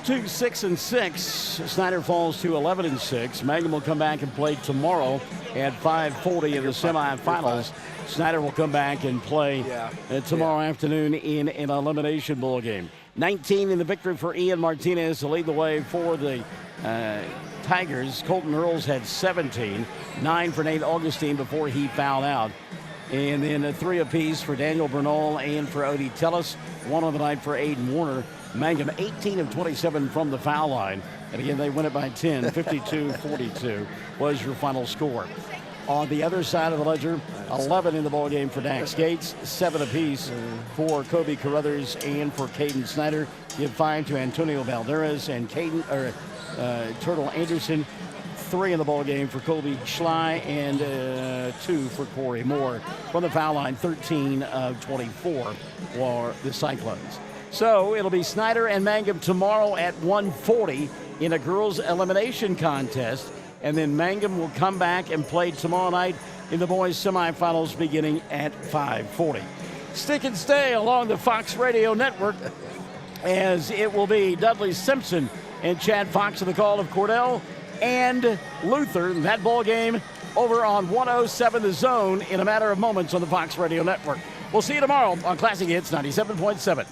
to 6-6. Snyder falls to 11-6. Mangum will come back and play tomorrow at 5:40 in the semifinals. Snyder will come back and play tomorrow afternoon in an elimination bowl game. 19 in the victory for Ian Martinez to lead the way for the Tigers. Colton Earls had 17, 9 for Nate Augustine before he fouled out. And then 3 apiece for Daniel Bernal and for Odie Tellis. 1 on the night for Aiden Warner. Mangum 18 of 27 from the foul line. And again, they win it by 10. 52-42 was your final score. On the other side of the ledger, 11 in the ballgame for Dax Gates, 7 apiece for Kobe Carruthers and for Caden Snyder. Give 5 to Antonio Valderez and Turtle Anderson. 3 in the ballgame for Colby Schley and 2 for Corey Moore. From the foul line, 13 of 24 for the Cyclones. So it'll be Snyder and Mangum tomorrow at 1:40 in a girls' elimination contest. And then Mangum will come back and play tomorrow night in the boys' semifinals beginning at 5:40. stick and stay along the Fox Radio Network, as it will be Dudley Simpson and Chad Fox in the call of Cordell and Luther. That ball game over on 107 The Zone in a matter of moments on the Fox Radio Network. We'll see you tomorrow on Classic Hits 97.7.